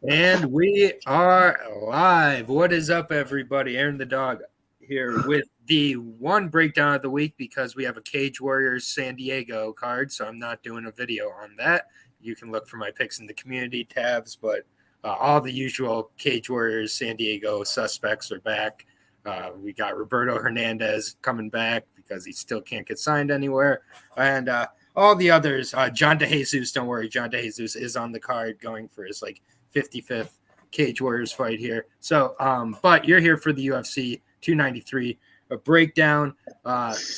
And we are live. What is up, everybody? Aaron the Dog here with the one breakdown of the week because we have a Cage Warriors San Diego card, so I'm not doing a video on that. You can look for my picks in the community tabs, but all the usual Cage Warriors San Diego suspects are back. We got Roberto Hernandez coming back because he still can't get signed anywhere. And all the others, John DeJesus, don't worry, John DeJesus is on the card going for his 55th Cage Warriors fight here. So, but you're here for the UFC 293, a breakdown.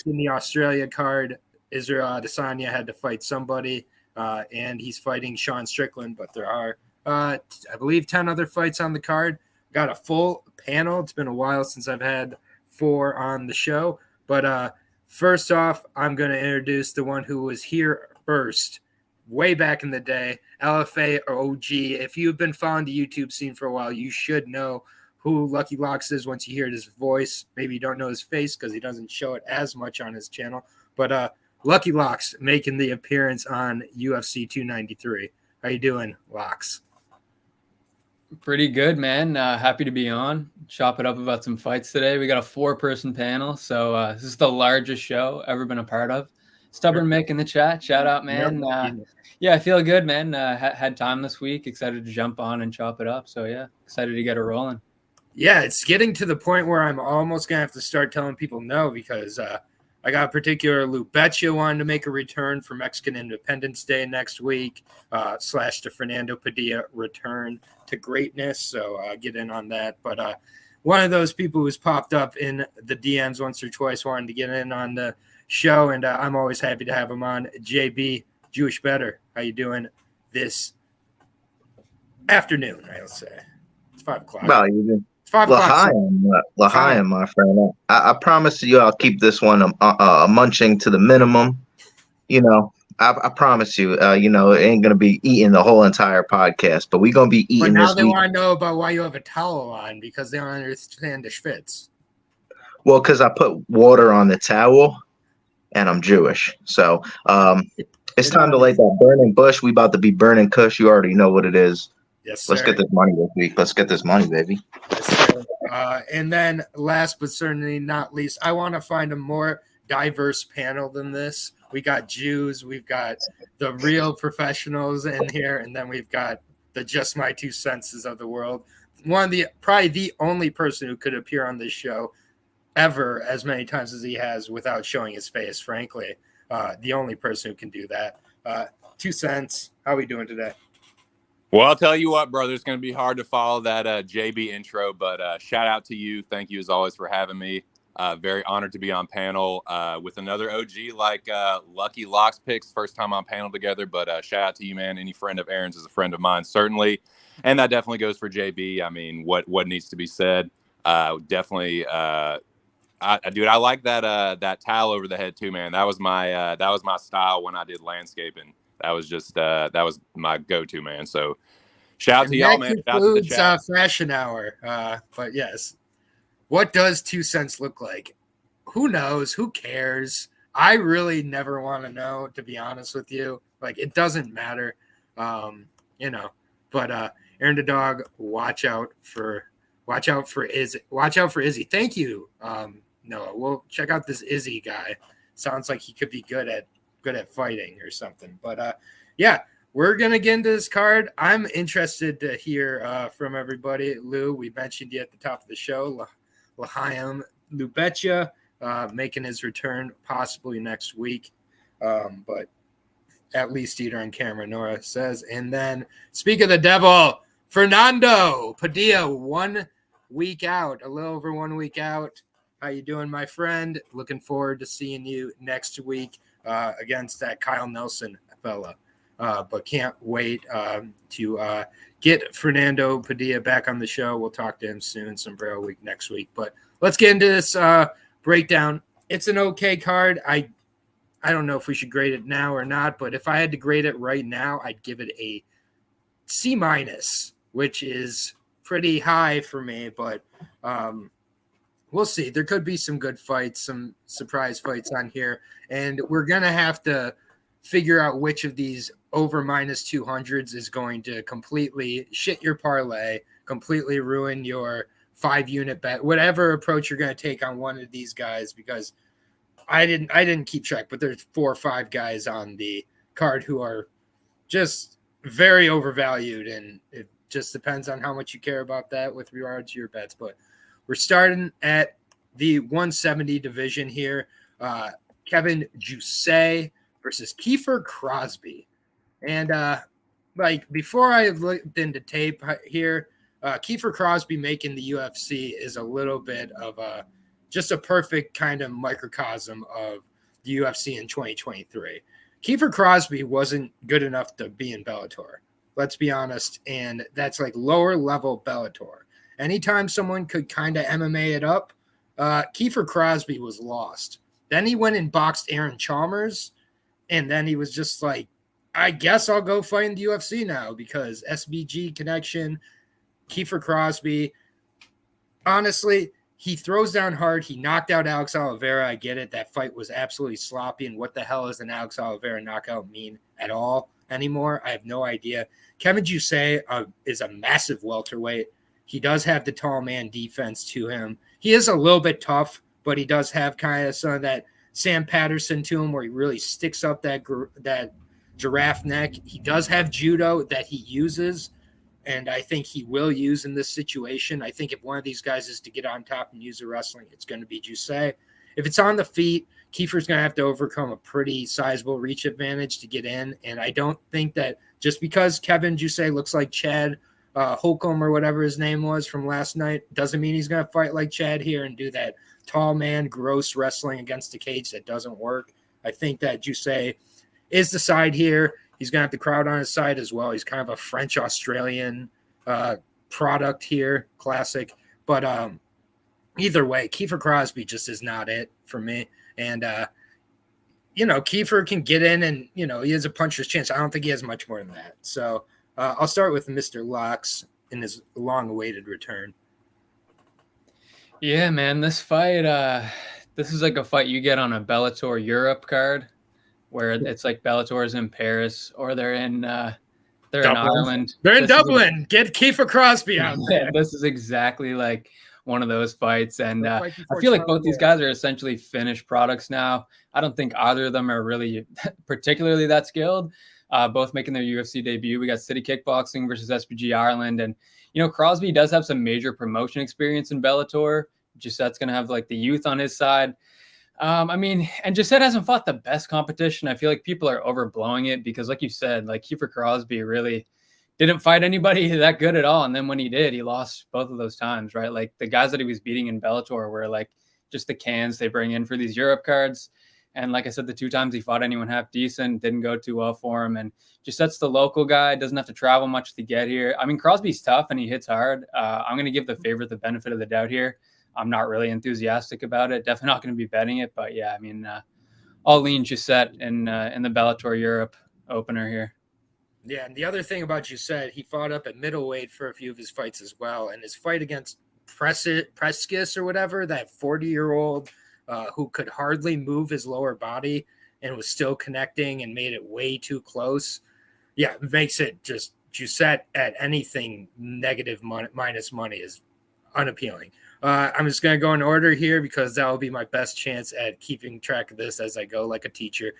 In the Australia card, Israel Adesanya had to fight somebody, and he's fighting Sean Strickland, but there are, I believe, 10 other fights on the card. Got a full panel. It's been a while since I've had 4 on the show, but first off, I'm going to introduce the one who was here first, way back in the day, LFA or OG. If you've been following the YouTube scene for a while, you should know who Lucky Locks is once you hear his voice. Maybe you don't know his face because he doesn't show it as much on his channel. But Lucky Locks making the appearance on UFC 293. How you doing, Locks? Pretty good, man. Happy to be on. Chop it up about some fights today. We got a 4-person panel, so this is the largest show ever been a part of. Stubborn Mick in the chat. Shout out, man. Yeah, I feel good, man. Had time this week. Excited to jump on and chop it up. So, yeah, excited to get it rolling. Yeah, it's getting to the point where I'm almost going to have to start telling people no because I got a particular Lou Betcha wanting to make a return for Mexican Independence Day next week, / the Fernando Padilla return to greatness. So get in on that. But one of those people who's popped up in the DMs once or twice wanting to get in on the show, and I'm always happy to have him on, JB, Jewish Bettor. How you doing this afternoon, I'll say. It's 5 o'clock. Well, you did. It's 5 o'clock. L'chaim, my friend. I promise you I'll keep this one munching to the minimum. You know, I promise you, you know, it ain't going to be eating the whole entire podcast, but we're going to be eating this week. But now they want to know about why you have a towel on because they don't understand the schwitz. Well, because I put water on the towel and I'm Jewish. So it's time to light that burning bush. We about to be burning kush. You already know what it is. Yes, sir. Let's get this money this week. Let's get this money, baby. Yes, and then last but certainly not least, I want to find a more diverse panel than this. We got Jews, we've got the real professionals in here, and then we've got the just my 2 senses of the world. Probably the only person who could appear on this show ever as many times as he has without showing his face, frankly. The only person who can do that. 2 cents. How are we doing today? Well, I'll tell you what, brother, it's going to be hard to follow that JB intro, but shout out to you. Thank you, as always, for having me. Very honored to be on panel with another OG like Lucky Locks Picks. First time on panel together, but shout out to you, man. Any friend of Aaron's is a friend of mine, certainly. And that definitely goes for JB. I mean, what needs to be said? Definitely, dude, I like that towel over the head, too, man. That was my style when I did landscaping. That was just that was my go-to, man. So shout out to y'all, man. Shout out to the chat. Fashion hour. But yes, what does 2 cents look like? Who knows? Who cares? I really never want to know, to be honest with you. Like, it doesn't matter, you know. But Aaron the Dog, watch out for Izzy. Watch out for Izzy. Thank you, Noah. We'll check out this Izzy guy. Sounds like he could be good at fighting or something. But yeah, we're gonna get into this card. I'm interested to hear from everybody. Lou, we mentioned you at the top of the show. L'chaim Lou Betcha making his return possibly next week, but at least Eater on camera, Nora says. And then speak of the devil, Fernando Padilla, 1 week out, a little over 1 week out. How you doing, my friend? Looking forward to seeing you next week against that Kyle Nelson fella. But can't wait to get Fernando Padilla back on the show. We'll talk to him soon, Sombrero Week next week. But let's get into this breakdown. It's an okay card. I don't know if we should grade it now or not, but if I had to grade it right now, I'd give it a C-, which is pretty high for me, but we'll see. There could be some good fights, some surprise fights on here, and we're going to have to figure out which of these over minus 200s is going to completely shit your parlay, completely ruin your 5-unit bet, whatever approach you're going to take on one of these guys, because I didn't keep track, but there's 4 or 5 guys on the card who are just very overvalued, and it just depends on how much you care about that with regard to your bets. But we're starting at the 170 division here. Kevin Jusay versus Kefir Crosby. And like before I looked into tape here, Kefir Crosby making the UFC is a little bit of just a perfect kind of microcosm of the UFC in 2023. Kefir Crosby wasn't good enough to be in Bellator. Let's be honest. And that's like lower level Bellator. Anytime someone could kind of MMA it up, Kefir Crosby was lost. Then he went and boxed Aaron Chalmers, and then he was just like, I guess I'll go fight in the UFC now because SBG connection, Kefir Crosby. Honestly, he throws down hard. He knocked out Alex Oliveira. I get it. That fight was absolutely sloppy. And what the hell does an Alex Oliveira knockout mean at all anymore? I have no idea. Kevin Jusay is a massive welterweight. He does have the tall man defense to him. He is a little bit tough, but he does have kind of some of that Sam Patterson to him where he really sticks up that giraffe neck. He does have judo that he uses, and I think he will use in this situation. I think if one of these guys is to get on top and use the wrestling, it's going to be Jusay. If it's on the feet, Kiefer's going to have to overcome a pretty sizable reach advantage to get in, and I don't think that just because Kevin Jusay looks like Chad Holcomb or whatever his name was from last night doesn't mean he's going to fight like Chad here and do that tall man, gross wrestling against the cage that doesn't work. I think that Jusay is the side here. He's going to have the crowd on his side as well. He's kind of a French-Australian product here, classic. But either way, Kefir Crosby just is not it for me. And, Kefir can get in and, he has a puncher's chance. I don't think he has much more than that. So I'll start with Mr. Locks in his long-awaited return. Yeah, man, this fight, this is like a fight you get on a Bellator Europe card where it's like Bellator's in Paris or they're in Ireland. They're in Dublin. Get Kefir Crosby out there. This is exactly like one of those fights. And I feel like both these guys are essentially finished products now. I don't think either of them are really particularly that skilled. Both making their UFC debut. We got City Kickboxing versus SBG Ireland. And, Crosby does have some major promotion experience in Bellator. Giuseppe's going to have like the youth on his side. And Giuseppe hasn't fought the best competition. I feel like people are overblowing it because like you said, like Kefir Crosby really didn't fight anybody that good at all. And then when he did, he lost both of those times, right? Like the guys that he was beating in Bellator were like just the cans they bring in for these Europe cards. And like I said, the 2 times he fought anyone half decent, didn't go too well for him. And Giuseppe's the local guy, doesn't have to travel much to get here. Crosby's tough and he hits hard. I'm going to give the favorite the benefit of the doubt here. I'm not really enthusiastic about it. Definitely not going to be betting it. But yeah, I'll lean Giuseppe in the Bellator Europe opener here. Yeah, and the other thing about Giuseppe, he fought up at middleweight for a few of his fights as well. And his fight against Preskis or whatever, that 40-year-old who could hardly move his lower body and was still connecting and made it way too close. Yeah, it makes it just Giuseppe at anything negative minus money is unappealing. I'm just going to go in order here because that will be my best chance at keeping track of this as I go like a teacher.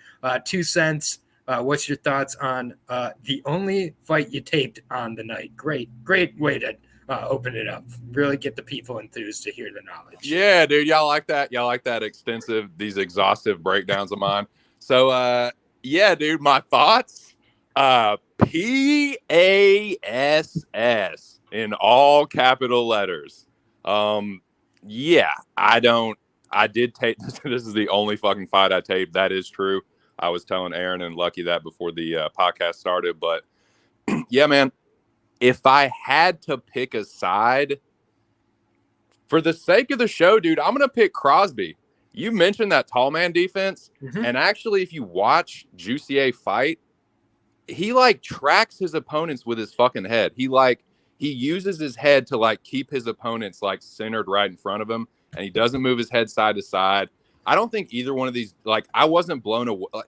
2 cents. What's your thoughts on the only fight you taped on the night? Great way to open it up. Really get the people enthused to hear the knowledge. Yeah, dude. Y'all like that? Y'all like that these exhaustive breakdowns of mine? So, yeah, dude, my thoughts, PASS in all capital letters. Yeah, I did tape. This is the only fucking fight I taped. That is true. I was telling Aaron and Lucky that before the podcast started, but yeah, man, if I had to pick a side for the sake of the show, dude, I'm going to pick Crosby. You mentioned that tall man defense. Mm-hmm. And actually, if you watch Jusay fight, he like tracks his opponents with his fucking head. He uses his head to like keep his opponents like centered right in front of him. And he doesn't move his head side to side. I don't think either one of these, like, I wasn't blown away. Like,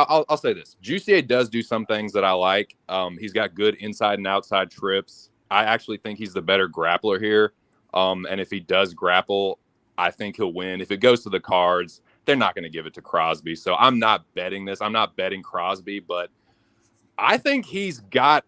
I'll say this. Juicy does do some things that I like. He's got good inside and outside trips. I actually think he's the better grappler here. And if he does grapple, I think he'll win. If it goes to the cards, they're not going to give it to Crosby. So I'm not betting this. I'm not betting Crosby, but I think he's got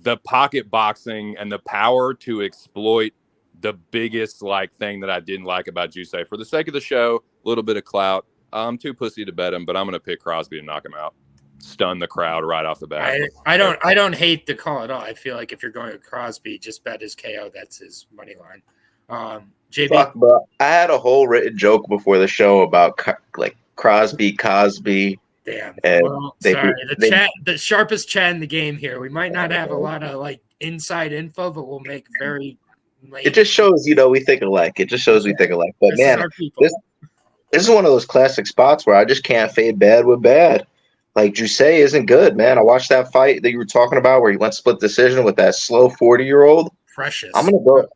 the pocket boxing and the power to exploit the biggest thing that I didn't like about Juicy. For the sake of the show, a little bit of clout. I'm too pussy to bet him, but I'm going to pick Crosby to knock him out. Stun the crowd right off the bat. I don't hate the call at all. I feel like if you're going to Crosby, just bet his KO. That's his money line. JB, Fuck, bro. I had a whole written joke before the show about Crosby, Cosby. Damn. And well, sorry. The sharpest chat in the game here. We might not have a lot of inside info, but we'll make very late. It just shows, we think alike. It just shows we think alike. But man, this is one of those classic spots where I just can't fade bad with bad. Juicy isn't good, man. I watched that fight that you were talking about where he went split decision with that slow 40-year-old. Precious. I'm gonna go.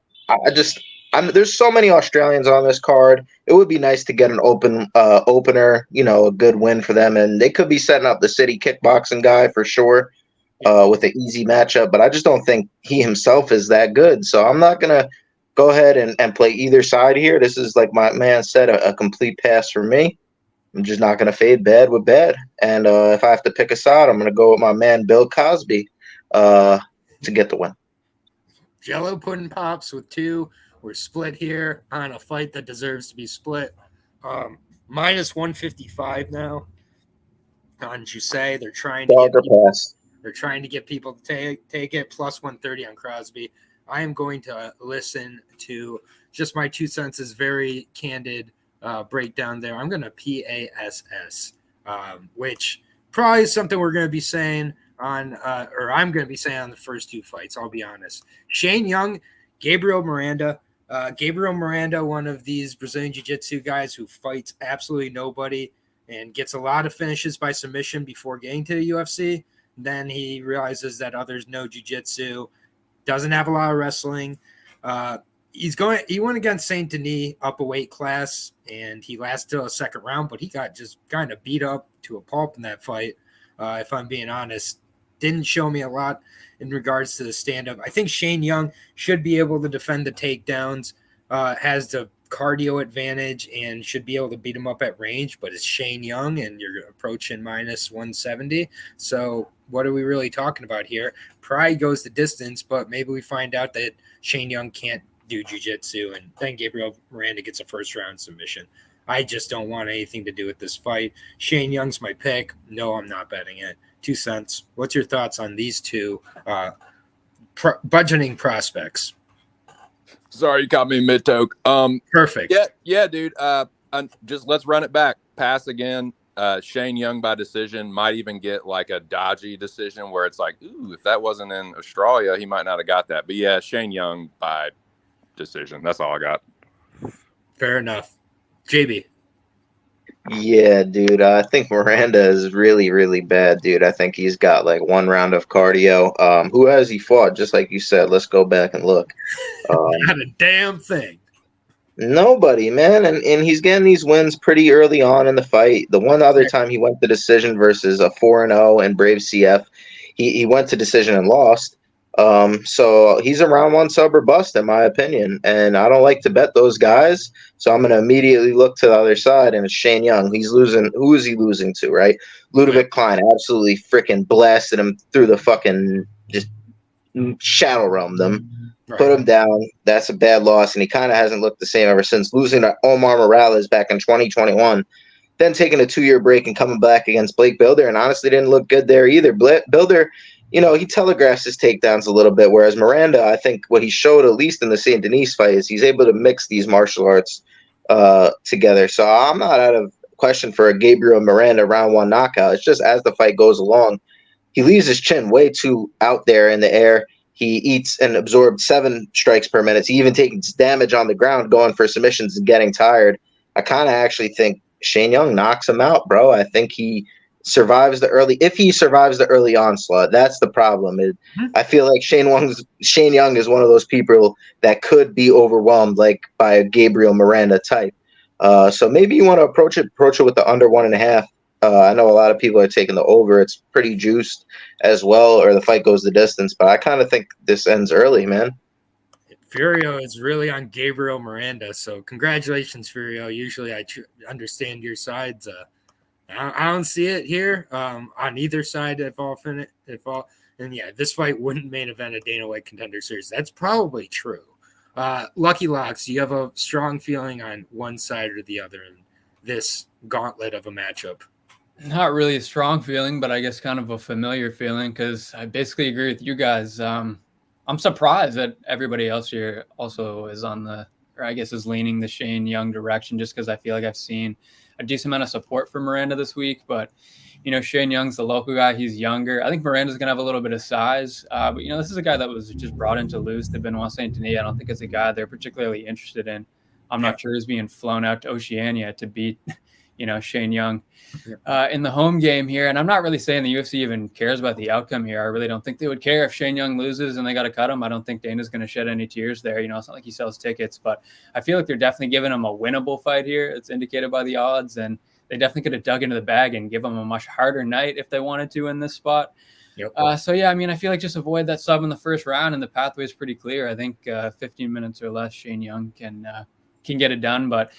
There's so many Australians on this card. It would be nice to get an opener, a good win for them, and they could be setting up the city kickboxing guy for sure, with an easy matchup. But I just don't think he himself is that good. So I'm not gonna go ahead and play either side here. This is, like my man said, a complete pass for me. I'm just not gonna fade bad with bad. And if I have to pick a side, I'm gonna go with my man Bill Cosby to get the win. Jello pudding pops with 2. We're split here on a fight that deserves to be split. Minus 155 now on Juicy. They're trying to get people to take it. Plus 130 on Crosby. I am going to listen to just my 2 cents is very candid breakdown there. I'm going to PASS, which probably is something we're going to be saying on, or I'm going to be saying on the first 2 fights. I'll be honest. Shane Young, Gabriel Miranda. Gabriel Miranda, one of these Brazilian Jiu-Jitsu guys who fights absolutely nobody and gets a lot of finishes by submission before getting to the UFC. Then he realizes that others know Jiu-Jitsu, doesn't have a lot of wrestling. He went against Saint Denis up a weight class, and he lasted till a second round, but he got just kind of beat up to a pulp in that fight. If I'm being honest, didn't show me a lot in regards to the stand-up. I think Shane Young should be able to defend the takedowns, has the cardio advantage, and should be able to beat him up at range, but it's Shane Young, and you're approaching minus 170. So what are we really talking about here? Pride goes the distance, but maybe we find out that Shane Young can't do jiu-jitsu, and then Gabriel Miranda gets a first-round submission. I just don't want anything to do with this fight. Shane Young's my pick. No, I'm not betting it. 2 cents. What's your thoughts on these 2 budgeting prospects? Sorry, you caught me mid-toke. Perfect. Yeah, dude. Just let's run it back. Pass again. Shane Young by decision, might even get a dodgy decision where it's ooh, if that wasn't in Australia, he might not have got that. But yeah, Shane Young by decision. That's all I got. Fair enough. JB. Yeah, dude. I think Miranda is really, really bad, dude. I think he's got 1 round of cardio. Who has he fought? Just like you said, let's go back and look. Not a damn thing. Nobody, man. And he's getting these wins pretty early on in the fight. The one other time he went to decision versus a 4-0 and Brave CF, he went to decision and lost. So he's a round 1 sub or bust in my opinion, and I don't like to bet those guys, so I'm going to immediately look to the other side, and it's Shane Young. He's losing. Who is he losing to, right? Ludovic Klein absolutely freaking blasted him through the fucking, just shadow realmed him, put him down. That's a bad loss, and he kind of hasn't looked the same ever since losing to Omar Morales back in 2021, then taking a 2-year break and coming back against Blake Bilder, and honestly didn't look good there either. Bilder, he telegraphs his takedowns a little bit, whereas Miranda, I think what he showed, at least in the Saint Denis fight, is he's able to mix these martial arts together. So I'm not out of question for a Gabriel Miranda round 1 knockout. It's just as the fight goes along, he leaves his chin way too out there in the air. He eats and absorbs 7 strikes per minute. He even takes damage on the ground going for submissions and getting tired. I kind of actually think Shane Young knocks him out, bro. I think he survives the early onslaught. That's the problem. I feel like Shane Young is one of those people that could be overwhelmed by a Gabriel Miranda type. So maybe you want to approach it with the under 1.5. I know a lot of people are taking the over. It's pretty juiced as well, or the fight goes the distance. But I kind of think this ends early, man. Furio is really on Gabriel Miranda, so congratulations, Furio. Usually I understand your sides. I don't see it here on either side. And yeah, this fight wouldn't main event a Dana White Contender Series. That's probably true. Lucky Locks, you have a strong feeling on one side or the other in this gauntlet of a matchup? Not really a strong feeling, but I guess kind of a familiar feeling because I basically agree with you guys. I'm surprised that everybody else here also is is leaning the Shane Young direction, just because I feel like I've seen a decent amount of support for Miranda this week. But, Shane Young's the local guy. He's younger. I think Miranda's going to have a little bit of size. But, this is a guy that was just brought in to lose to Benoit Saint Denis. I don't think it's a guy they're particularly interested in. I'm not sure he's being flown out to Oceania to beat Shane Young in the home game here. And I'm not really saying the UFC even cares about the outcome here. I really don't think they would care if Shane Young loses and they got to cut him. I don't think Dana's going to shed any tears there. It's not like he sells tickets, but I feel like they're definitely giving him a winnable fight here. It's indicated by the odds, and they definitely could have dug into the bag and give him a much harder night if they wanted to in this spot. Yep. I feel like just avoid that sub in the first round, and the pathway is pretty clear. I think 15 minutes or less, Shane Young can get it done. But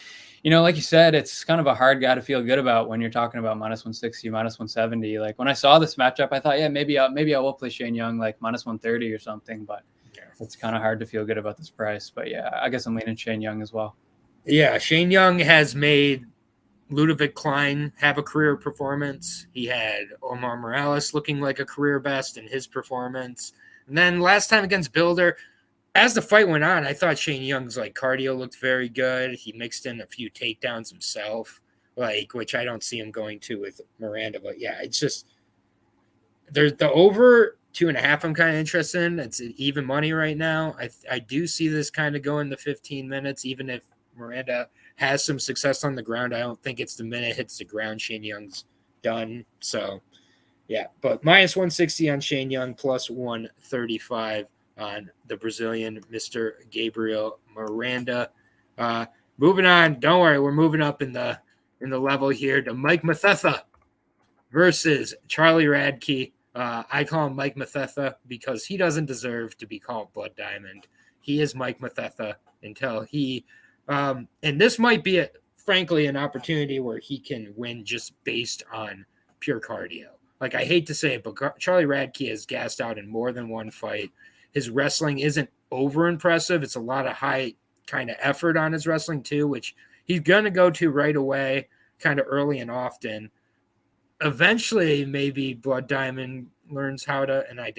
like you said, it's kind of a hard guy to feel good about when you're talking about minus 160, minus 170. Like when I saw this matchup, I thought, maybe I will play Shane Young like minus 130 or something. But it's kind of hard to feel good about this price. But I guess I'm leaning Shane Young as well. Yeah, Shane Young has made Ludovic Klein have a career performance. He had Omar Morales looking like a career best in his performance. And then last time against Builder, as the fight went on, I thought Shane Young's cardio looked very good. He mixed in a few takedowns himself, which I don't see him going to with Miranda. But it's just there's the over 2.5. I'm kind of interested in. It's even money right now. I do see this kind of going to 15 minutes, even if Miranda has some success on the ground. I don't think it's the minute it hits the ground Shane Young's done. So but minus 160 on Shane Young, plus 135 on the Brazilian Mr. Gabriel Miranda. Moving on, don't worry, we're moving up in the level here to Mike Mathetha versus Charlie Radke. I call him Mike Mathetha because he doesn't deserve to be called Blood Diamond. He is Mike Mathetha until he and this might be frankly an opportunity where he can win just based on pure cardio. I hate to say it, but Charlie Radke has gassed out in more than one fight. His wrestling isn't over impressive. It's a lot of high kind of effort on his wrestling too, which he's going to go to right away, kind of early and often. Eventually, maybe Blood Diamond learns how to, and I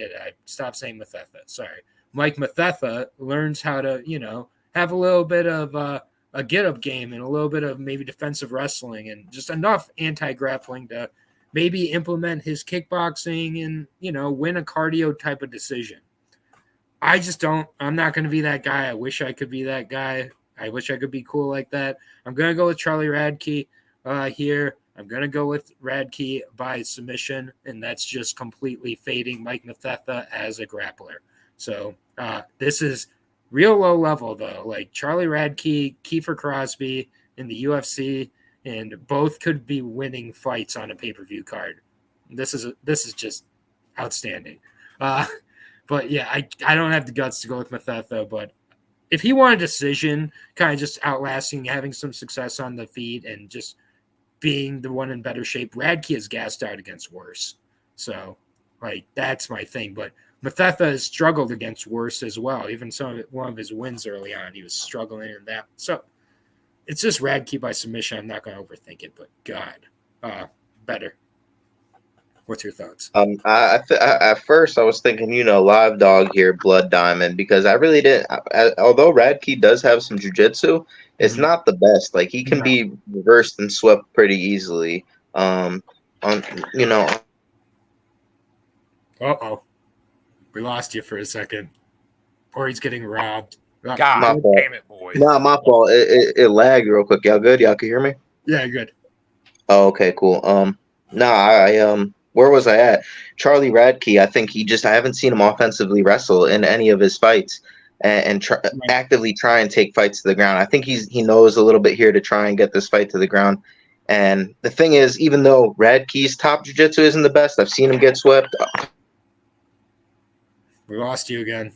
stopped saying Mathetha. Sorry. Mike Mathetha learns how to, have a little bit of a get-up game and a little bit of maybe defensive wrestling and just enough anti-grappling to maybe implement his kickboxing and, win a cardio type of decision. I'm not going to be that guy. I wish I could be that guy. I wish I could be cool like that. I'm going to go with Charlie Radke here. I'm going to go with Radke by submission, and that's just completely fading Mike Mathetha as a grappler. So this is real low level, though. Charlie Radke, Kefir Crosby in the UFC, and both could be winning fights on a pay-per-view card. This is just outstanding. But I don't have the guts to go with Mathetha, but if he won a decision, kind of just outlasting, having some success on the feet and just being the one in better shape, Radke is gassed out against worse. So, that's my thing. But Mathetha has struggled against worse as well. Even one of his wins early on, he was struggling in that. So, it's just Radke by submission. I'm not going to overthink it, but God, better. What's your thoughts? At first, I was thinking, live dog here, Blood Diamond, because I really didn't. Although Radke does have some jiu-jitsu, it's not the best. He can be reversed and swept pretty easily. We lost you for a second, or he's getting robbed. God fault. damn it, boys. No, my fault. It lagged real quick. Y'all good? Y'all can hear me? Yeah, good. Oh, okay, cool. Where was I at? Charlie Radke, I think I haven't seen him offensively wrestle in any of his fights and actively try and take fights to the ground. I think he knows a little bit here to try and get this fight to the ground. And the thing is, even though Radke's top jiu-jitsu isn't the best, I've seen him get swept. We lost you again.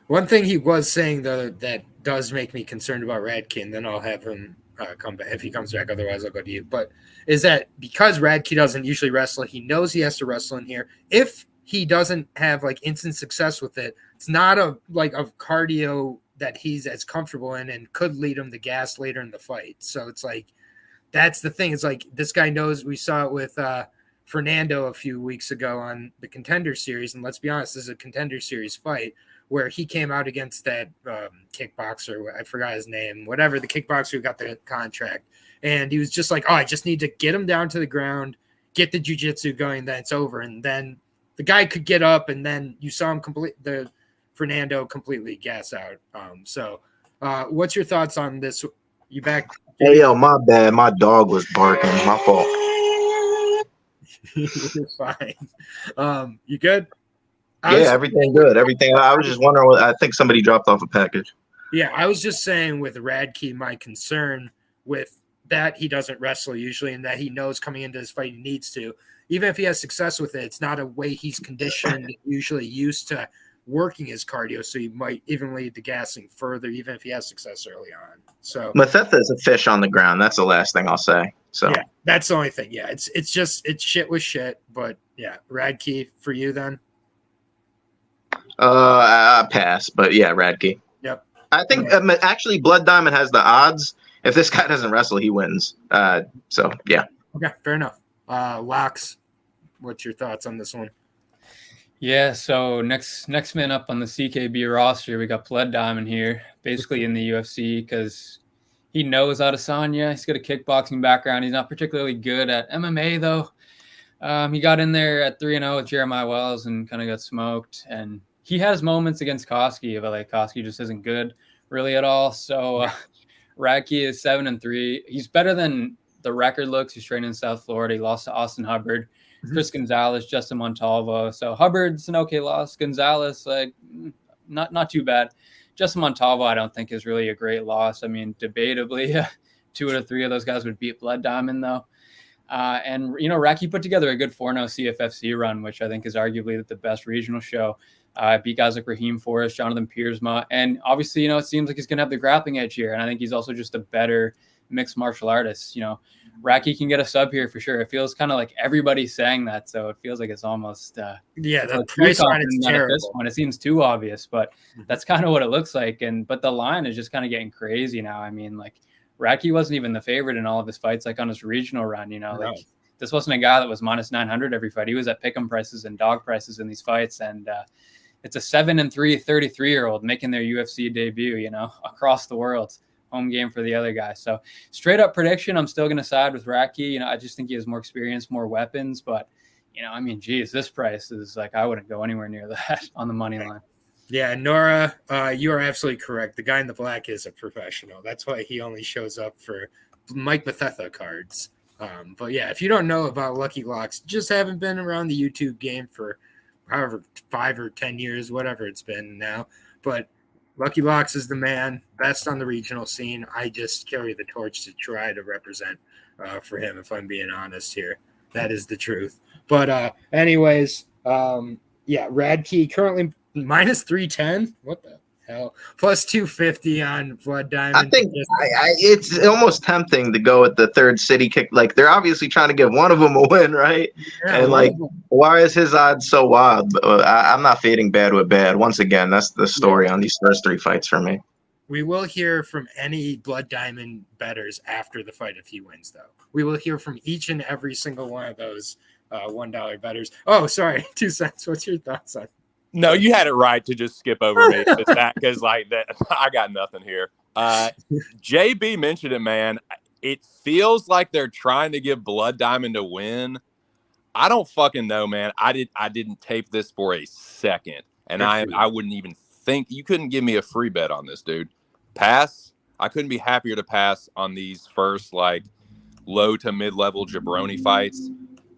One thing he was saying, though, that does make me concerned about Radke, and then I'll have him come back if he comes back. Otherwise, I'll go to you. But is that because Radke doesn't usually wrestle, he knows he has to wrestle in here. If he doesn't have like instant success with it, it's not a cardio that he's as comfortable in and could lead him to gas later in the fight. So it's like that's the thing. It's like this guy knows. We saw it with Fernando a few weeks ago on the Contender Series, and let's be honest, this is a Contender Series fight where he came out against that kickboxer, I forgot his name, whatever, the kickboxer who got the contract. And he was just like, I just need to get him down to the ground, get the jiu-jitsu going, then it's over. And then the guy could get up, and then you saw him Fernando completely gas out. What's your thoughts on this? You back? Hey, yo, my bad. My dog was barking. My fault. You're fine. You good? Everything good. Everything. I was just wondering. I think somebody dropped off a package. Yeah, I was just saying with Radke, my concern with that he doesn't wrestle usually, and that he knows coming into this fight he needs to. Even if he has success with it, it's not a way he's conditioned, usually used to working his cardio, so he might even lead to gassing further, even if he has success early on. So Mathetha is a fish on the ground. That's the last thing I'll say. So yeah, that's the only thing. Yeah, it's shit with shit. But yeah, Radke for you then. I pass, but yeah, Radke. Yep. I think actually Blood Diamond has the odds. If this guy doesn't wrestle, he wins. So yeah. Okay, fair enough. Locks, what's your thoughts on this one? Yeah, so next man up on the CKB roster, we got Blood Diamond here, basically in the UFC because he knows Adesanya. He's got a kickboxing background. He's not particularly good at MMA though. He got in there at 3-0 with Jeremiah Wells and kind of got smoked. And he has moments against Koski, but like Koski just isn't good really at all. So Radke is 7-3. He's better than the record looks. He's training in South Florida. He lost to Austin Hubbard, Chris Gonzalez, Justin Montalvo. So Hubbard's an okay loss. Gonzalez, like not too bad. Justin Montalvo, I don't think is really a great loss. I mean, debatably, 2 out of 3 of those guys would beat Blood Diamond though. And Radke put together a good 4-0 CFFC run, which I think is arguably the best regional show. Beat guys like Raheem Forrest, Jonathan Piersma, and obviously, it seems like he's going to have the grappling edge here. And I think he's also just a better mixed martial artist. Radke can get a sub here for sure. It feels kind of like everybody's saying that, so it feels like it's almost the price line is terrible. At this point, it seems too obvious, but that's kind of what it looks like. But the line is just kind of getting crazy now. I mean, like Radke wasn't even the favorite in all of his fights, like on his regional run. Like this wasn't a guy that was minus 900 every fight. He was at pick'em prices and dog prices in these fights, and it's a 7-3 33-year-old making their UFC debut, across the world. Home game for the other guy. So straight up prediction, I'm still going to side with Radke. I just think he has more experience, more weapons, but this price is like, I wouldn't go anywhere near that on the money line. Yeah, Nora, you are absolutely correct. The guy in the black is a professional. That's why he only shows up for Mike Mathetha cards. But yeah, if you don't know about Lucky Locks, just haven't been around the YouTube game for however 5 or 10 years, whatever it's been now. But Lucky Locks is the man, best on the regional scene. I just carry the torch to try to represent for him, if I'm being honest here. That is the truth. But anyways, Radke currently minus 310. What the hell? Plus 250 on Blood Diamond. I think it's almost tempting to go with the third city kick. Like, they're obviously trying to give one of them a win, right? Yeah, and why is his odds so wild? I'm not fading bad with bad. Once again, that's the story on these first 3 fights for me. We will hear from any Blood Diamond bettors after the fight if he wins, though. We will hear from each and every single one of those $1 bettors. Oh, sorry, 2 cents. What's your thoughts on? No, you had it right to just skip over me because like that, I got nothing here. JB mentioned it, man. It feels like they're trying to give Blood Diamond a win. I don't fucking know, man. I didn't tape this for a second, and I wouldn't even think you couldn't give me a free bet on this, dude. Pass. I couldn't be happier to pass on these first like low to mid-level jabroni fights.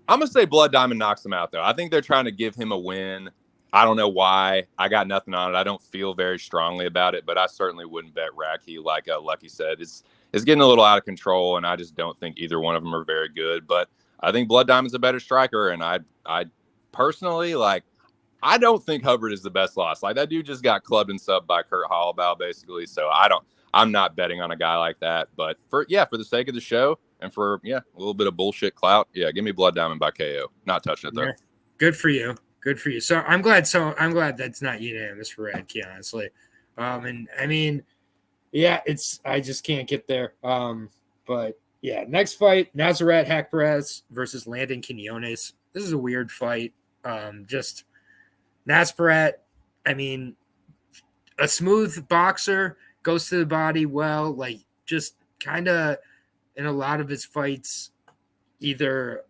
I'm gonna say Blood Diamond knocks him out though. I think they're trying to give him a win. I don't know why. I got nothing on it. I don't feel very strongly about it, but I certainly wouldn't bet Radke. Like Lucky said, it's getting a little out of control, and I just don't think either one of them are very good. But I think Blood Diamond's a better striker, and I personally, like, I don't think Hubbard is the best loss. Like, that dude just got clubbed and subbed by Kurt Holloway, basically. So I'm not betting on a guy like that. But for the sake of the show and for a little bit of bullshit clout, give me Blood Diamond by KO. Not touching it though. Yeah. Good for you. Good for you. So I'm glad that's not unanimous for Radke, honestly. And I mean, I just can't get there. But yeah, next fight, Nazareth Haqparast versus Landon Quinones. This is a weird fight. Just Nazareth, I mean, a smooth boxer, goes to the body well, like just kind of in a lot of his fights, either,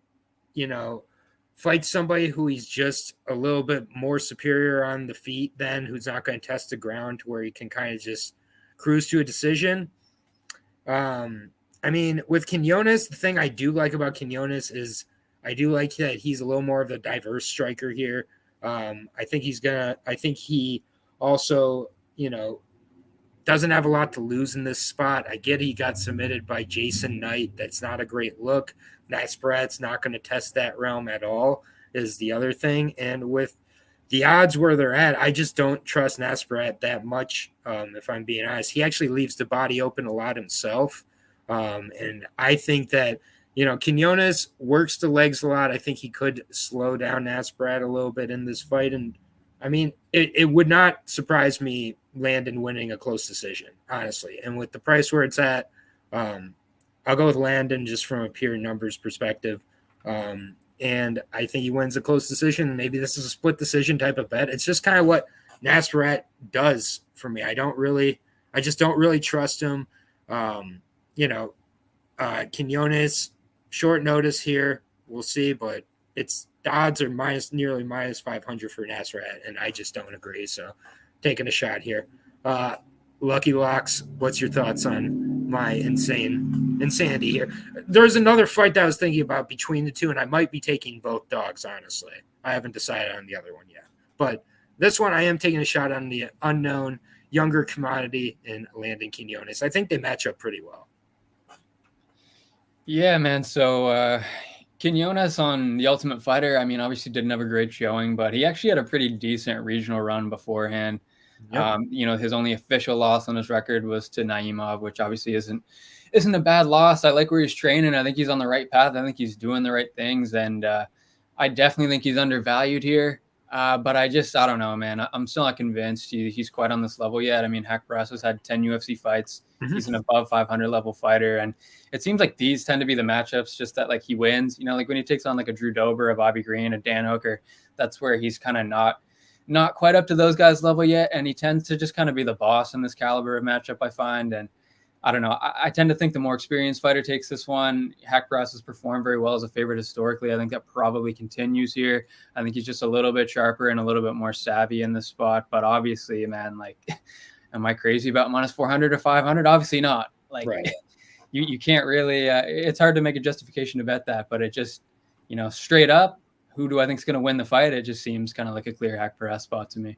fight somebody who he's just a little bit more superior on the feet than, who's not going to test the ground, to where he can kind of just cruise to a decision. I mean, with Quinones, the thing I do like about Quinones is I do like that he's a little more of a diverse striker here. I think he also, doesn't have a lot to lose in this spot. I get he got submitted by Jason Knight. That's not a great look. Nasbrat's not going to test that realm at all, is the other thing. And with the odds where they're at, I just don't trust Nasbrat that much, if I'm being honest. He actually leaves the body open a lot himself. And I think that, Quinones works the legs a lot. I think he could slow down Nasbrat a little bit in this fight. And, I mean, it would not surprise me Landon winning a close decision, honestly. And with the price where it's at, I'll go with Landon just from a pure numbers perspective. And I think he wins a close decision. Maybe this is a split decision type of bet. It's just kind of what Nasbrat does for me. I just don't really trust him. Quinones, short notice here. We'll see, but the odds are nearly minus 500 for Nasbrat, and I just don't agree. So taking a shot here. Lucky Locks, what's your thoughts on my insanity here? There's another fight that I was thinking about between the two, and I might be taking both dogs, honestly. I haven't decided on the other one yet. But this one, I am taking a shot on the unknown, younger commodity in Landon Quinones. I think they match up pretty well. Yeah, man. So Quinones on The Ultimate Fighter, I mean, obviously didn't have a great showing, but he actually had a pretty decent regional run beforehand. Yep. His only official loss on his record was to Naimov, which obviously isn't a bad loss. I like where he's training. I think he's on the right path. I think he's doing the right things, and I definitely think he's undervalued here. But I don't know, man. I'm still not convinced he's quite on this level yet. I mean, Haqparast has had 10 UFC fights. Mm-hmm. He's an above 500 level fighter, and it seems like these tend to be the matchups just that, like, he wins. Like when he takes on like a Drew Dober, a Bobby Green, a Dan Hooker, that's where he's kind of not quite up to those guys' level yet, and he tends to just kind of be the boss in this caliber of matchup, I find. And I don't know. I tend to think the more experienced fighter takes this one. Haqparast has performed very well as a favorite historically. I think that probably continues here. I think he's just a little bit sharper and a little bit more savvy in this spot. But obviously, man, like, am I crazy about minus 400 or 500? Obviously not. Like, right. You can't really. It's hard to make a justification to bet that, but it just, straight up, who do I think is going to win the fight? It just seems kind of like a clear Haqparast spot to me.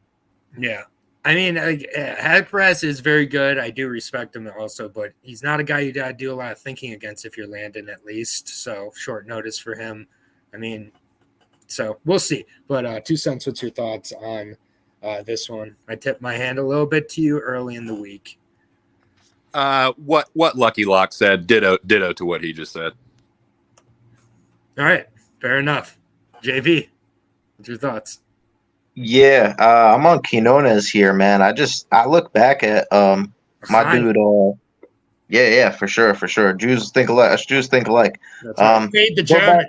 Yeah. I mean, Haqparast is very good. I do respect him also, but he's not a guy you got to do a lot of thinking against if you're Landon, at least. So short notice for him. I mean, so we'll see. But 2 cents, what's your thoughts on this one? I tipped my hand a little bit to you early in the week. What Lucky Lock said, ditto to what he just said. All right, fair enough. JV, what's your thoughts? Yeah, I'm on Quinones here, man. I look back at my dude. Yeah, for sure. Jews think alike. Fade the German.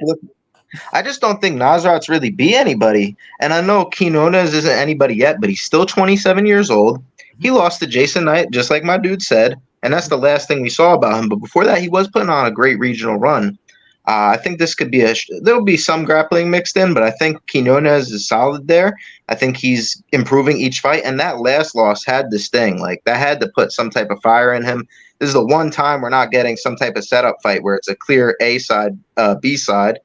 I just don't think Nasrat's really be anybody. And I know Quinones isn't anybody yet, but he's still 27 years old. He lost to Jason Knight, just like my dude said, and that's the last thing we saw about him. But before that, he was putting on a great regional run. I think this could be there'll be some grappling mixed in, but I think Quinones is solid there. I think he's improving each fight, and that last loss had to sting. Like, that had to put some type of fire in him. This is the one time we're not getting some type of setup fight where it's a clear A side, B side.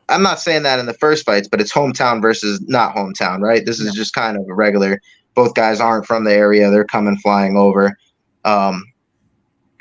I'm not saying that in the first fights, but it's hometown versus not hometown, right? This is just kind of a regular. Both guys aren't from the area; they're coming flying over.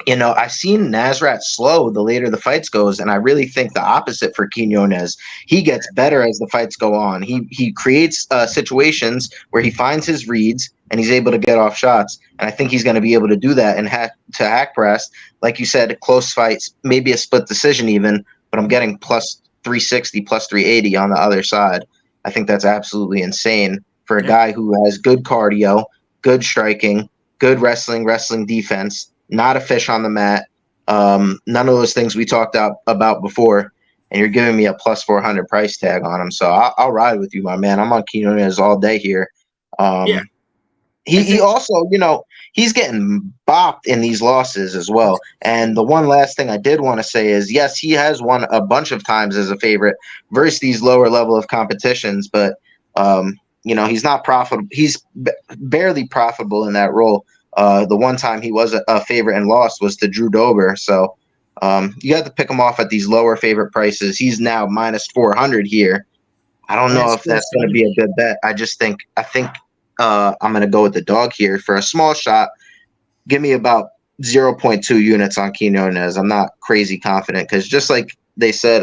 I've seen Nasrat slow the later the fights goes, and I really think the opposite for Quinones. He gets better as the fights go on. He creates situations where he finds his reads and he's able to get off shots. And I think he's going to be able to do that and to hack press. Like you said, close fights, maybe a split decision even, but I'm getting plus 360, plus 380 on the other side. I think that's absolutely insane for a guy who has good cardio, good striking, good wrestling defense, not a fish on the mat. None of those things we talked about before, and you're giving me a plus 400 price tag on him. So I'll ride with you, my man. I'm on Quinones all day here. He also, he's getting bopped in these losses as well. And the one last thing I did want to say is, yes, he has won a bunch of times as a favorite versus these lower level of competitions, but he's not profitable. He's barely profitable in that role. The one time he was a favorite and lost was to Drew Dober. So you have to pick him off at these lower favorite prices. He's now minus 400 here. I don't know if that's going to be a good bet. I think I'm going to go with the dog here for a small shot. Give me about 0.2 units on Quinones. I'm not crazy confident because just like they said,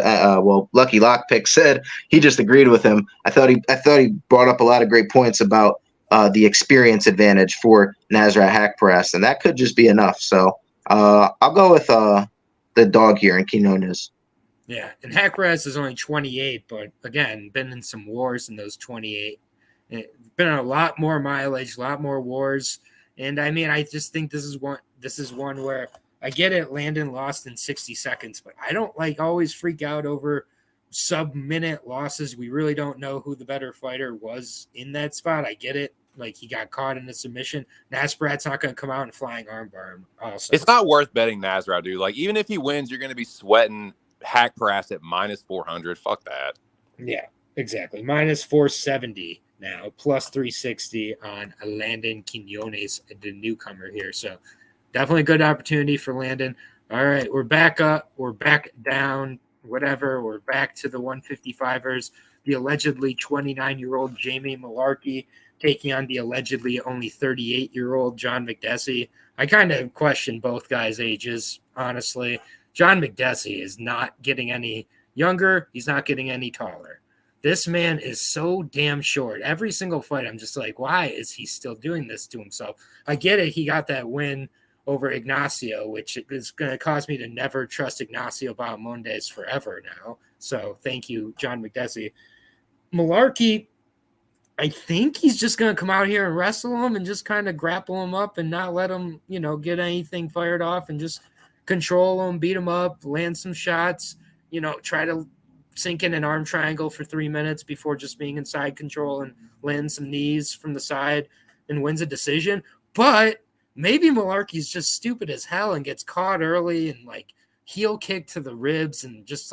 Lucky Lockpick said, he just agreed with him. I thought he brought up a lot of great points about the experience advantage for Nasrat Haqparast, and that could just be enough. So I'll go with the dog here in Quinones. Yeah, and Haqparast is only 28, but again, been in some wars in those 28. Been on a lot more mileage, a lot more wars, and I mean, I just think this is one where I get it. Landon lost in 60 seconds, but I don't always freak out over sub-minute losses. We really don't know who the better fighter was in that spot. I get it. He got caught in a submission. Nasrat's not going to come out and flying armbar him. Also, it's not worth betting Nasrat, dude. Even if he wins, you're going to be sweating Haqparast at minus 400. Fuck that. Yeah, exactly. Minus 470 now, plus 360 on Landon Quinones, the newcomer here. So definitely a good opportunity for Landon. All right, we're back up. We're back down. Whatever. We're back to the 155ers. The allegedly 29-year-old Jamie Malarkey taking on the allegedly only 38-year-old John McDessie. I kind of question both guys' ages, honestly. John McDessie is not getting any younger. He's not getting any taller. This man is so damn short. Every single fight, I'm just like, why is he still doing this to himself? I get it. He got that win over Ignacio, which is going to cause me to never trust Ignacio Bahamondes forever now. So thank you, John McDessie. Malarkey, I think he's just going to come out here and wrestle him and just kind of grapple him up and not let him, get anything fired off and just control him, beat him up, land some shots, try to sink in an arm triangle for 3 minutes before just being in side control and land some knees from the side and wins a decision. But maybe Malarkey's just stupid as hell and gets caught early and heel kick to the ribs and just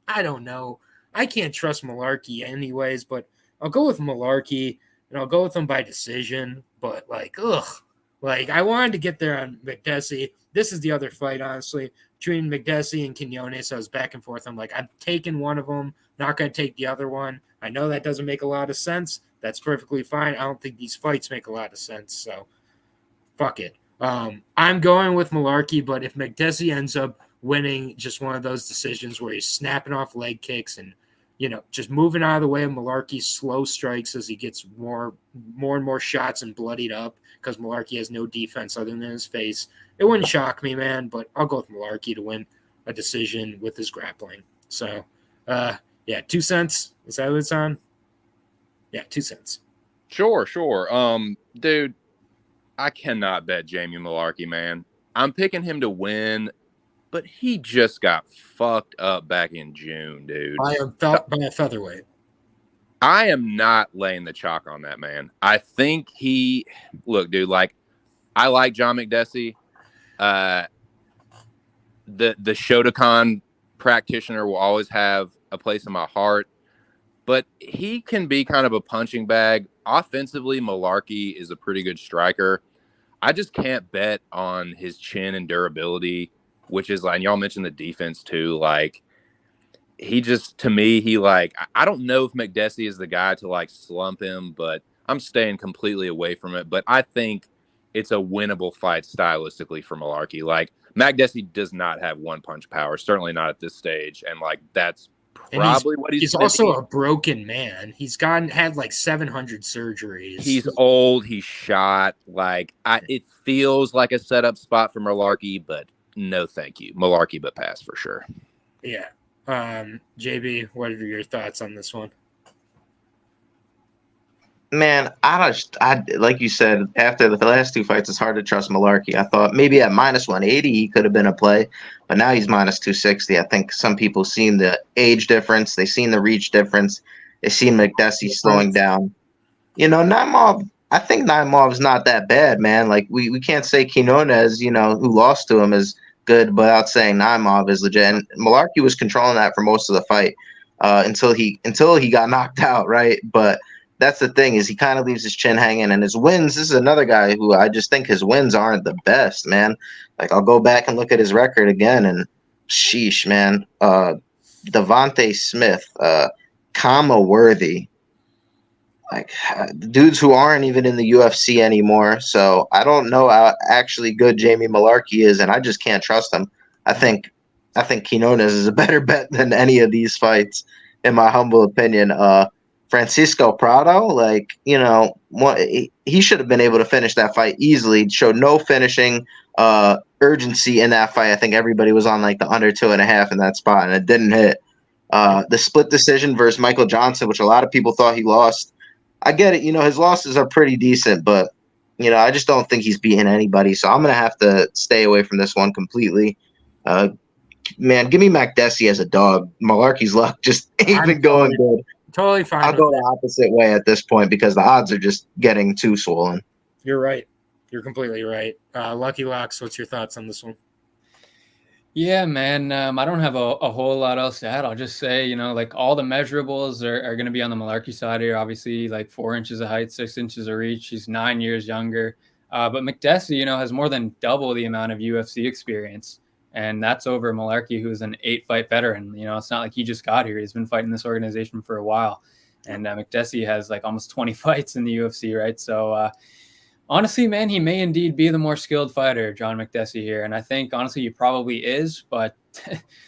I don't know. I can't trust Malarkey anyways, but I'll go with Malarkey and I'll go with him by decision. But I wanted to get there on McDessie. This is the other fight, honestly, between McDessie and Quinones. So I was back and forth. I'm I'm taking one of them, not going to take the other one. I know that doesn't make a lot of sense. That's perfectly fine. I don't think these fights make a lot of sense. So fuck it. I'm going with Malarkey, but if McDessie ends up winning just one of those decisions where he's snapping off leg kicks and just moving out of the way of Malarkey's slow strikes as he gets more and more shots and bloodied up because Malarkey has no defense other than his face. It wouldn't shock me, man, but I'll go with Malarkey to win a decision with his grappling. So, 2 cents. Is that what it's on? Yeah, 2 cents. Sure. Dude, I cannot bet Jamie Malarkey, man. I'm picking him to win, but he just got fucked up back in June, dude. By a featherweight. I am not laying the chalk on that, man. I think look, dude, I like John McDessie. The Shotokan practitioner will always have a place in my heart, but he can be kind of a punching bag. Offensively, Malarkey is a pretty good striker. I just can't bet on his chin and durability, which is and y'all mentioned the defense too. he just, to me, I don't know if McDessie is the guy to like slump him, but I'm staying completely away from it. But I think it's a winnable fight stylistically for Malarkey. Like, McDessie does not have one punch power, certainly not at this stage. And like, that's probably what he's also a broken man. He's had like 700 surgeries. He's old. He's shot. Like, it feels like a setup spot for Malarkey, but no, thank you. Malarkey, but pass for sure. Yeah. JB, what are your thoughts on this one? Man, I like you said, after the last two fights, it's hard to trust Malarkey. I thought maybe at minus 180 he could have been a play, but now he's minus 260. I think some people seen the age difference, they seen the reach difference, they seen McDessie slowing down. You know, Naimov, I think Naimov's not that bad, man. Like we can't say Quinones, you know, who lost to him, is good without saying Naimov is legit. And Malarkey was controlling that for most of the fight until he got knocked out, right? But that's the thing, is he kind of leaves his chin hanging, and his wins. This is another guy who I just think his wins aren't the best, man. Like, I'll go back and look at his record again, and sheesh, man. Devontae Smith, Kama Worthy, like dudes who aren't even in the UFC anymore. So I don't know how actually good Jamie Malarkey is, and I just can't trust him. I think Quinones is a better bet than any of these fights, in my humble opinion. Francisco Prado, like, you know, he should have been able to finish that fight easily. Showed no finishing urgency in that fight. I think everybody was on like the under 2.5 in that spot, and it didn't hit. The split decision versus Michael Johnson, which a lot of people thought he lost. I get it. You know, his losses are pretty decent, but, you know, I just don't think he's beating anybody. So I'm going to have to stay away from this one completely. Man, give me McDessie as a dog. Malarkey's luck just ain't been going good. Totally fine. I'll go the opposite way at this point because the odds are just getting too swollen. You're right. You're completely right. Lucky Locks, what's your thoughts on this one? Yeah, man. I don't have a whole lot else to add. I'll just say, you know, like all the measurables are going to be on the Malarkey side here. Obviously, like 4 inches of height, 6 inches of reach. He's 9 years younger. But McDessie, you know, has more than double the amount of UFC experience. And that's over Malarkey, who's an 8-fight veteran. You know, it's not like he just got here. He's been fighting this organization for a while. And McDessie has like almost 20 fights in the UFC, right? So, honestly, man, he may indeed be the more skilled fighter, John McDessie here. And I think, honestly, he probably is. But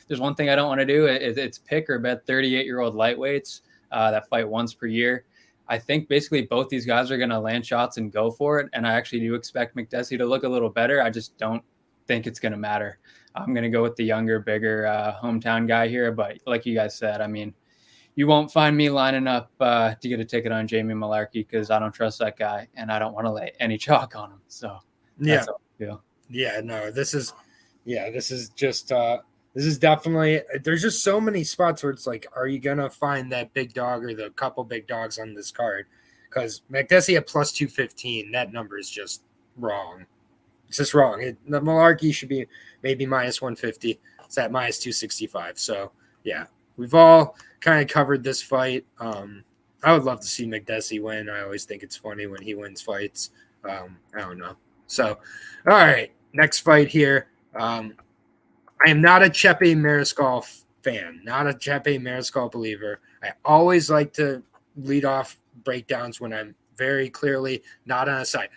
there's one thing I don't want to do. It's pick or bet 38-year-old lightweights that fight once per year. I think basically both these guys are going to land shots and go for it. And I actually do expect McDessie to look a little better. I just don't think it's going to matter. I'm going to go with the younger, bigger hometown guy here. But like you guys said, I mean, you won't find me lining up to get a ticket on Jamie Malarkey because I don't trust that guy and I don't want to lay any chalk on him. So that's how I feel. Yeah, no, this is just this is definitely, there's just so many spots where it's like, are you going to find that big dog or the couple big dogs on this card? Because McDessie at plus 215, that number is just wrong. It's just wrong. The Malarkey should be maybe minus 150. It's at minus 265. So, yeah, we've all kind of covered this fight. I would love to see McDessie win. I always think it's funny when he wins fights. I don't know. So, all right, next fight here. I am not a Chepe Mariscal fan, not a Chepe Mariscal believer. I always like to lead off breakdowns when I'm very clearly not on a side.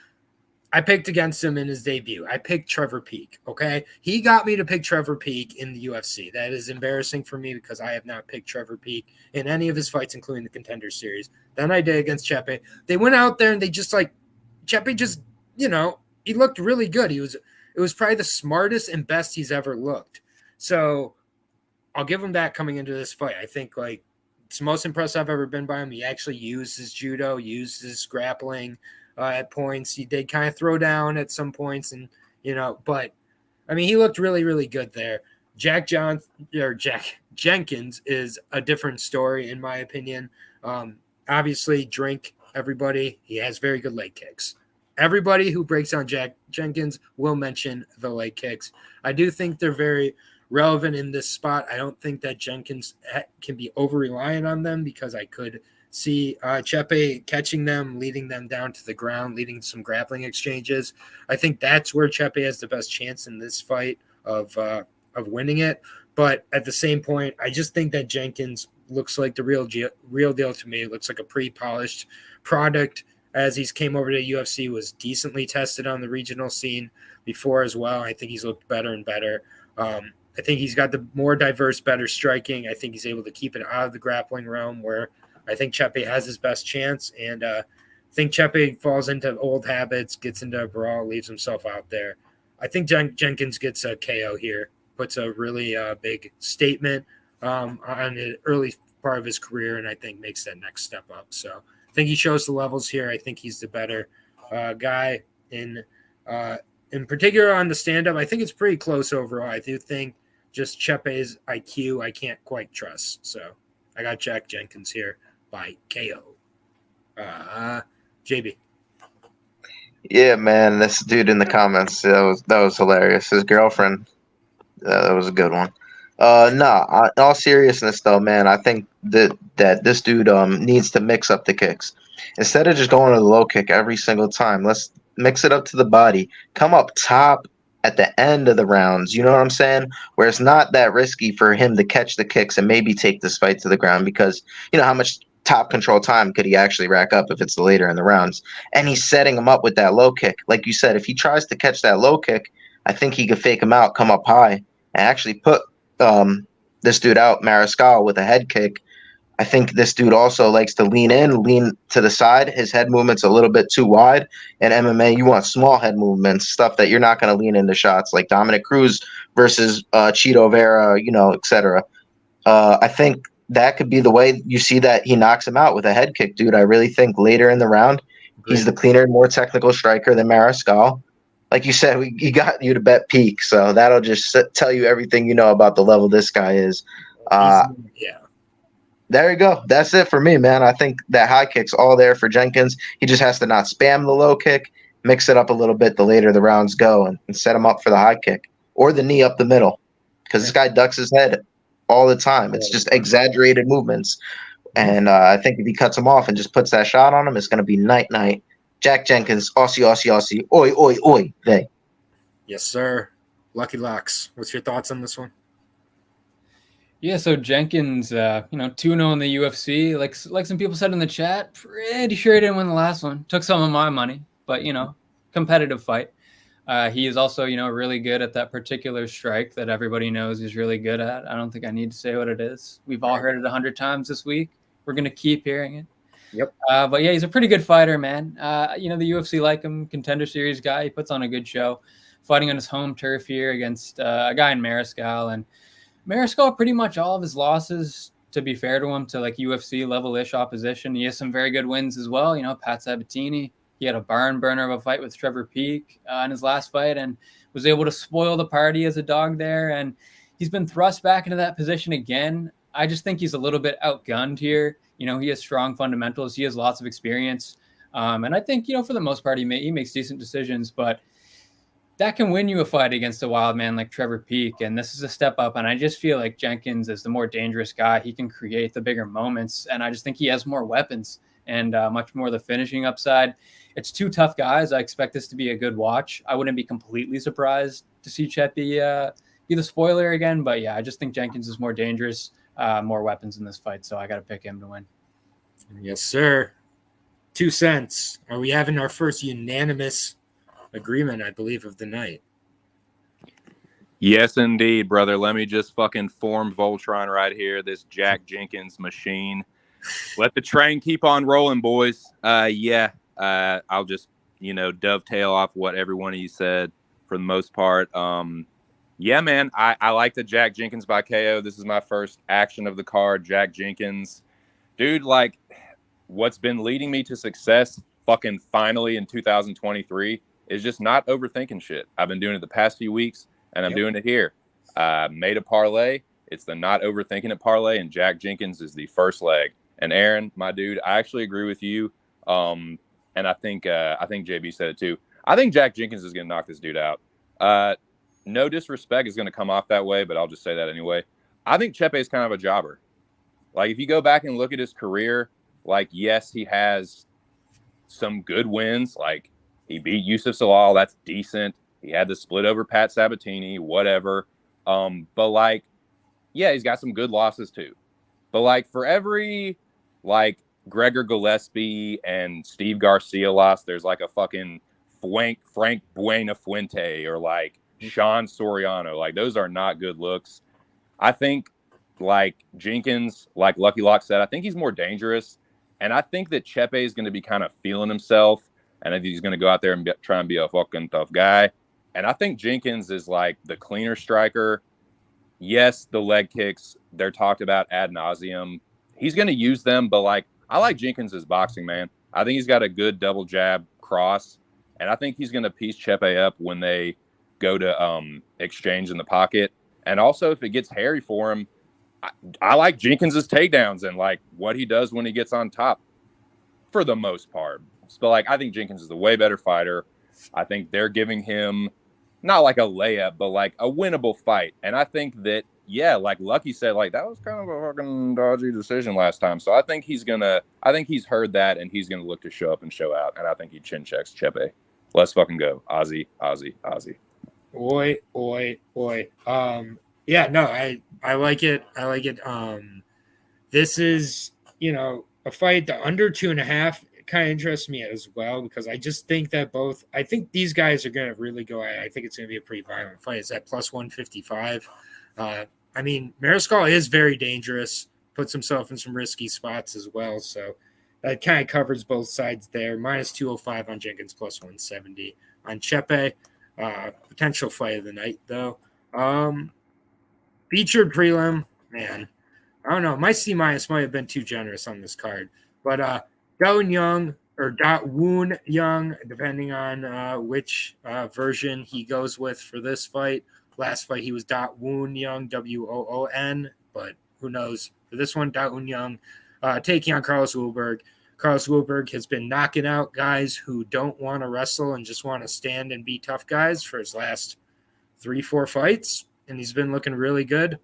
I picked against him in his debut. I picked Trevor Peek, okay? He got me to pick Trevor Peek in the UFC. That is embarrassing for me because I have not picked Trevor Peek in any of his fights, including the Contender Series. Then I did against Chepe. They went out there and they just like – Chepe just, you know, he looked really good. It was probably the smartest and best he's ever looked. So I'll give him that coming into this fight. I think, like, it's the most impressed I've ever been by him. He actually used his judo, used his grappling – at points. He did kind of throw down at some points, and you know, but I mean, he looked really, really good there. Jenkins is a different story in my opinion. Obviously, drink everybody. He has very good leg kicks. Everybody who breaks down Jenkins will mention the leg kicks. I do think they're very relevant in this spot. I don't think that Jenkins can be over reliant on them because I could see Chepe catching them, leading them down to the ground, leading some grappling exchanges. I think that's where Chepe has the best chance in this fight of winning it. But at the same point, I just think that Jenkins looks like the real deal to me. It looks like a pre-polished product. As he's came over to UFC, was decently tested on the regional scene before as well. I think he's looked better and better. I think he's got the more diverse, better striking. I think he's able to keep it out of the grappling realm, where I think Chepe has his best chance. And I think Chepe falls into old habits, gets into a brawl, leaves himself out there. I think Jenkins gets a KO here, puts a really big statement on the early part of his career, and I think makes that next step up. So I think he shows the levels here. I think he's the better guy in particular on the stand-up. I think it's pretty close overall. I do think just Chepe's IQ I can't quite trust. So I got Jack Jenkins here by KO. JB. Yeah, man, this dude in the comments, that was hilarious. His girlfriend, that was a good one. In all seriousness though, man, I think that this dude needs to mix up the kicks. Instead of just going to the low kick every single time, let's mix it up to the body. Come up top at the end of the rounds, you know what I'm saying? Where it's not that risky for him to catch the kicks and maybe take this fight to the ground, because you know how much top control time could he actually rack up if it's later in the rounds? And he's setting him up with that low kick. Like you said, if he tries to catch that low kick, I think he could fake him out, come up high, and actually put this dude out, Mariscal, with a head kick. I think this dude also likes to lean to the side. His head movement's a little bit too wide. In MMA, you want small head movements, stuff that you're not going to lean into shots, like Dominic Cruz versus Chito Vera, etc. I think that could be the way you see that he knocks him out with a head kick, dude. I really think later in the round, he's the cleaner, more technical striker than Mariscal. Like you said, he got you to bet peak, so that'll just tell you everything you know about the level this guy is. Yeah. There you go. That's it for me, man. I think that high kick's all there for Jenkins. He just has to not spam the low kick, mix it up a little bit the later the rounds go, and set him up for the high kick or the knee up the middle, because this guy ducks his head all the time. It's just exaggerated movements. And I think if he cuts him off and just puts that shot on him, it's going to be night-night. Jack Jenkins, Aussie, Aussie, Aussie, oi, oi, oi, they. Yes, sir. Lucky Locks. What's your thoughts on this one? Yeah, so Jenkins, 2-0 in the UFC. Like some people said in the chat, pretty sure he didn't win the last one. Took some of my money, but, competitive fight. He is also, really good at that particular strike that everybody knows he's really good at. I don't think I need to say what it is. We've all heard it 100 times this week. We're going to keep hearing it. Yep. But yeah, he's a pretty good fighter, man. The UFC like him, contender series guy. He puts on a good show, fighting on his home turf here against a guy in Mariscal. And Mariscal, pretty much all of his losses, to be fair to him, to like UFC level-ish opposition. He has some very good wins as well. Pat Sabatini. He had a barn burner of a fight with Trevor Peek in his last fight and was able to spoil the party as a dog there. And he's been thrust back into that position again. I just think he's a little bit outgunned here. He has strong fundamentals. He has lots of experience. And I think, for the most part, he makes decent decisions. But that can win you a fight against a wild man like Trevor Peek. And this is a step up. And I just feel like Jenkins is the more dangerous guy. He can create the bigger moments. And I just think he has more weapons and much more the finishing upside. It's two tough guys. I expect this to be a good watch. I wouldn't be completely surprised to see Chet be the spoiler again. But yeah, I just think Jenkins is more dangerous, more weapons in this fight. So I got to pick him to win. Yes, sir. 2 cents. Are we having our first unanimous agreement, I believe, of the night? Yes, indeed, brother. Let me just fucking form Voltron right here. This Jack Jenkins machine. Let the train keep on rolling, boys. I'll just, dovetail off what every one of you said for the most part. Yeah, man, I like the Jack Jenkins by KO. This is my first action of the card. Jack Jenkins. Dude, like, what's been leading me to success fucking finally in 2023 is just not overthinking shit. I've been doing it the past few weeks, and I'm doing it here. Made a parlay. It's the not overthinking it parlay, and Jack Jenkins is the first leg. And Aaron, my dude, I actually agree with you. And I think JB said it too. I think Jack Jenkins is going to knock this dude out. No disrespect is going to come off that way, but I'll just say that anyway. I think Chepe is kind of a jobber. Like, if you go back and look at his career, like, yes, he has some good wins. Like, he beat Yusuf Salal. That's decent. He had the split over Pat Sabatini, whatever. But, like, yeah, he's got some good losses too. But like for every like Gregor Gillespie and Steve Garcia loss, there's like a fucking Frank Buenafuente or like Sean Soriano. Like those are not good looks. I think like Jenkins, like Lucky Lock said, I think he's more dangerous. And I think that Chepe is going to be kind of feeling himself. And I think he's going to go out there and try and be a fucking tough guy. And I think Jenkins is like the cleaner striker. Yes, the leg kicks, they're talked about ad nauseum. He's going to use them, but like I like Jenkins' boxing, man. I think he's got a good double jab cross, and I think he's going to piece Chepe up when they go to exchange in the pocket. And also, if it gets hairy for him, I like Jenkins' takedowns and like what he does when he gets on top for the most part. But like I think Jenkins is the way better fighter. I think they're giving him not like a layup, but like a winnable fight. And I think that, yeah, like Lucky said, like that was kind of a fucking dodgy decision last time. So I think he's heard that and he's gonna look to show up and show out. And I think he chin checks Chepe. Let's fucking go. Ozzy. Oi. Yeah, no, I like it. This is, a fight the under 2.5 kind of interests me as well, because I just think that I think these guys are going to really go. I think it's going to be a pretty violent fight. It's at plus 155. I mean, Mariscal is very dangerous, puts himself in some risky spots as well. So that kind of covers both sides there. Minus 205 on Jenkins, plus 170 on Chepe. Potential fight of the night, though. Featured prelim, man. I don't know. My C- might have been too generous on this card. But Dawoon Young or Dawoon Young, depending on which version he goes with for this fight. Last fight, he was Dawoon Young, Woon, but who knows? For this one, Dawoon Young taking on Carlos Ulberg. Carlos Ulberg has been knocking out guys who don't want to wrestle and just want to stand and be tough guys for his last 3-4 fights, and he's been looking really good.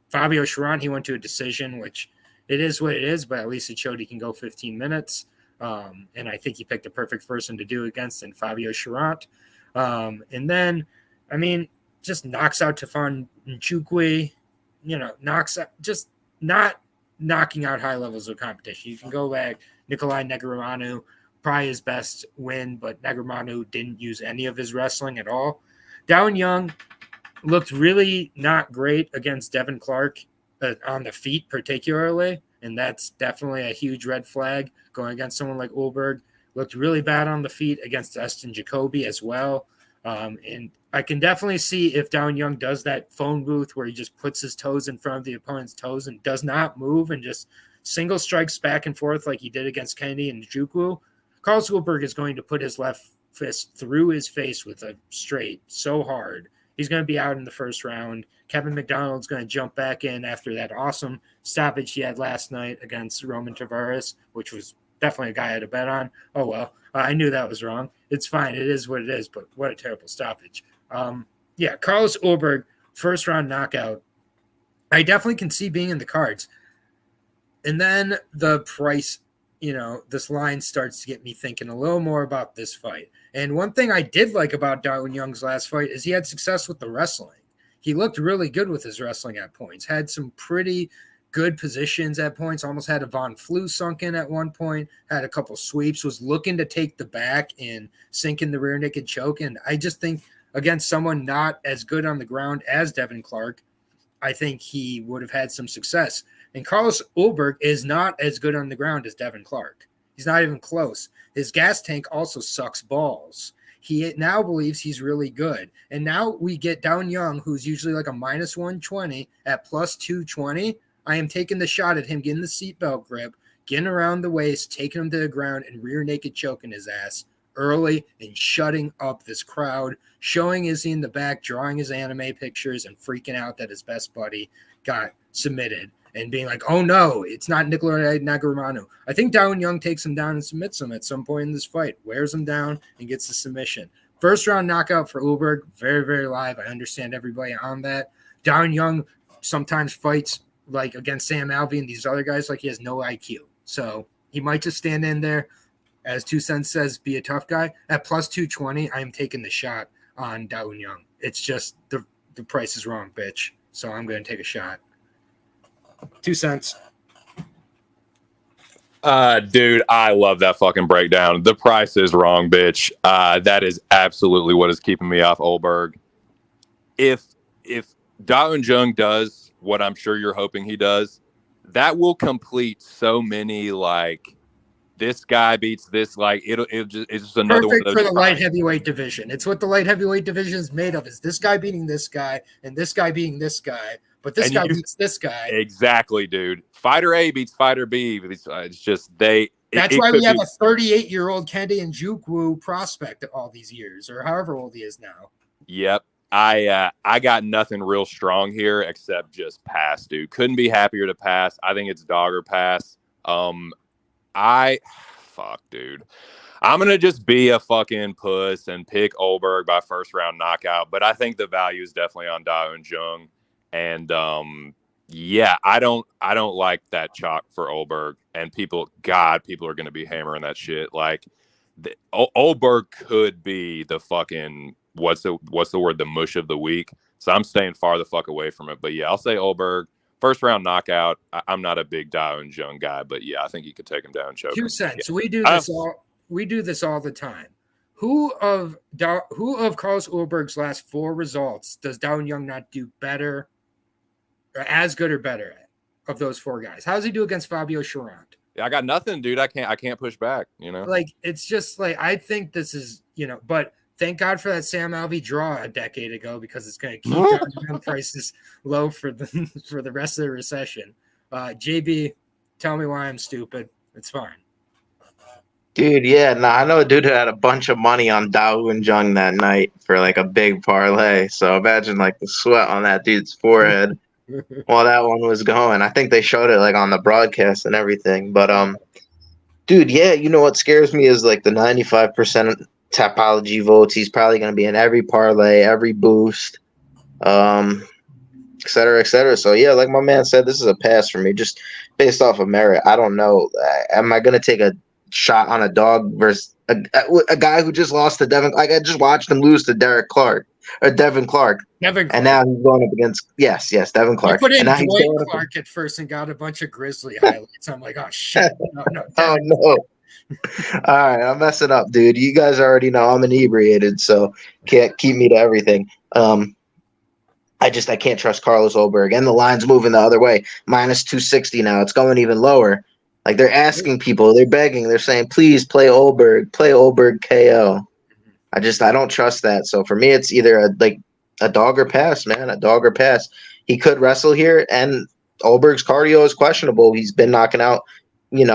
Fabio Chiron, he went to a decision, which it is what it is, but at least it showed he can go 15 minutes. And I think he picked the perfect person to do it against in Fabio Chiron. And then, I mean, just knocks out Tafon Nchukwi, knocks out, just not knocking out high levels of competition. You can go back, Nikolai Negromanov, probably his best win, but Negromanov didn't use any of his wrestling at all. Dawoon Young looked really not great against Devin Clark on the feet particularly, and that's definitely a huge red flag going against someone like Ulberg. Looked really bad on the feet against Eston Jacoby as well. And I can definitely see if Dawoon Young does that phone booth where he just puts his toes in front of the opponent's toes and does not move and just single strikes back and forth like he did against Kennedy and Nchukwu, Carlos Ulberg is going to put his left fist through his face with a straight so hard. He's going to be out in the first round. Kevin McDonald's going to jump back in after that awesome stoppage he had last night against Roman Tavares, which was definitely a guy I had to bet on. Oh, well, I knew that was wrong. It's fine. It is what it is, but what a terrible stoppage. Carlos Ulberg, first round knockout. I definitely can see being in the cards. And then the price, this line starts to get me thinking a little more about this fight. And one thing I did like about Dawoon Young's last fight is he had success with the wrestling. He looked really good with his wrestling at points, had some pretty good positions at points, almost had a Von Flue sunk in at one point, had a couple sweeps, was looking to take the back and sink in the rear naked choke. And I just think against someone not as good on the ground as Devin Clark, I think he would have had some success. And Carlos Ulberg is not as good on the ground as Devin Clark. He's not even close. His gas tank also sucks balls. He now believes he's really good. And now we get Dawoon Young, who's usually like a minus 120 at plus 220. I am taking the shot at him getting the seatbelt grip, getting around the waist, taking him to the ground, and rear naked choking his ass early and shutting up this crowd, showing Izzy in the back, drawing his anime pictures, and freaking out that his best buddy got submitted. And being like, oh no, it's not Nikolai Negromanov. I think Dawoon Young takes him down and submits him at some point in this fight, wears him down, and gets the submission. First round knockout for Ulberg, very, very live. I understand everybody on that. Dawoon Young sometimes fights like against Sam Alvey and these other guys like he has no IQ. So he might just stand in there, as 2 Cents says, be a tough guy. At plus 220, I am taking the shot on Dawoon Young. It's just the price is wrong, bitch. so I'm going to take a shot. 2 cents. Dude, I love that fucking breakdown. The price is wrong, bitch. That is absolutely what is keeping me off Ulberg. If Da Jung does what I'm sure you're hoping he does, that will complete so many like this guy beats this, like it's just another one of Perfect those for the light heavyweight division. It's what the light heavyweight division is made of. Is this guy beating this guy and this guy beating this guy, but this guy beats this guy. Exactly, dude. Fighter A beats Fighter B. It's just That's why we have a 38-year-old Kende Njoku prospect all these years, or however old he is now. Yep. I got nothing real strong here except just pass, dude. Couldn't be happier to pass. I think it's dog or pass. Fuck, dude. I'm going to just be a fucking puss and pick Ulberg by first round knockout, but I think the value is definitely on Da Jung. And yeah, I don't like that chalk for Ulberg. And people are going to be hammering that shit. Like Ulberg could be the fucking what's the word, the mush of the week. So I'm staying far the fuck away from it. But yeah, I'll say Ulberg. First round knockout. I'm not a big Da Jung guy, but yeah, I think you could take him down. 2 cents. Yeah. We do this all the time. Who of Carlos Ulberg's last 4 results does Da Jung not do better, or as good or better at, of those 4 guys? How does he do against Fabio Cherant? Yeah, I got nothing, dude. I can't push back. You know, like it's just like I think this is but. Thank God for that Sam Alvey draw a decade ago, because it's going to keep prices low for the rest of the recession. JB, tell me why I'm stupid. It's fine. Dude, yeah, I know a dude who had a bunch of money on Da Jung that night for like a big parlay. So imagine like the sweat on that dude's forehead while that one was going. I think they showed it like on the broadcast and everything. But dude, yeah, what scares me is like the 95% Tapology votes. He's probably going to be in every parlay, every boost, et cetera, et cetera. So yeah, like my man said, this is a pass for me, just based off of merit. I don't know. Am I going to take a shot on a dog versus a guy who just lost to Devin? Like I just watched him lose to Devin Clark. And now he's going up against Devin Clark. I put in Dwayne Clark at first and got a bunch of Grizzly highlights. I'm like, oh shit, no. Oh no. All right, I'm messing up, dude. You guys already know I'm inebriated, so can't keep me to everything. I can't trust Carlos Ulberg, and the line's moving the other way. Minus 260 now. It's going even lower. Like they're asking people, they're begging, they're saying, please play Ulberg KO. I don't trust that. So for me, it's either a dog or pass, man. A dog or pass. He could wrestle here, and Ulberg's cardio is questionable. He's been knocking out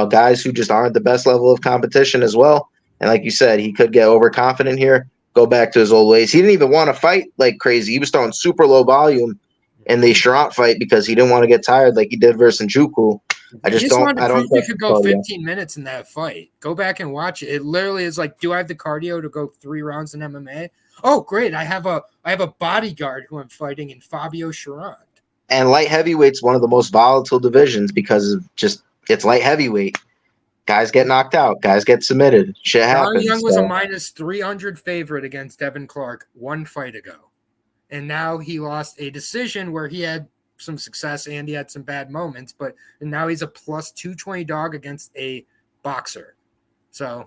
guys who just aren't the best level of competition as well. And like you said, he could get overconfident here, go back to his old ways. He didn't even want to fight like crazy. He was throwing super low volume in the Cherant fight because he didn't want to get tired like he did versus Njoku. I don't think he could go 15 minutes in that fight. Go back and watch it. It literally is like, do I have the cardio to go 3 rounds in MMA? Oh, great. I have a bodyguard who I'm fighting in Fabio Cherant. And light heavyweight's one of the most volatile divisions because of just it's light heavyweight. Guys get knocked out. Guys get submitted. Shit happens. Young was a minus 300 favorite against Devin Clark 1 fight ago. And now he lost a decision where he had some success and he had some bad moments, but now he's a plus 220 dog against a boxer. So,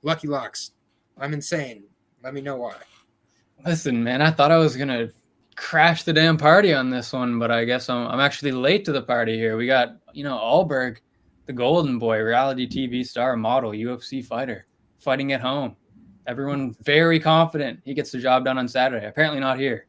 lucky locks. I'm insane. Let me know why. Listen, man, I thought I was going to crash the damn party on this one, but I guess I'm actually late to the party here. We got, Ulberg, the golden boy, reality TV star, model, UFC fighter, fighting at home. Everyone very confident he gets the job done on Saturday. Apparently not here.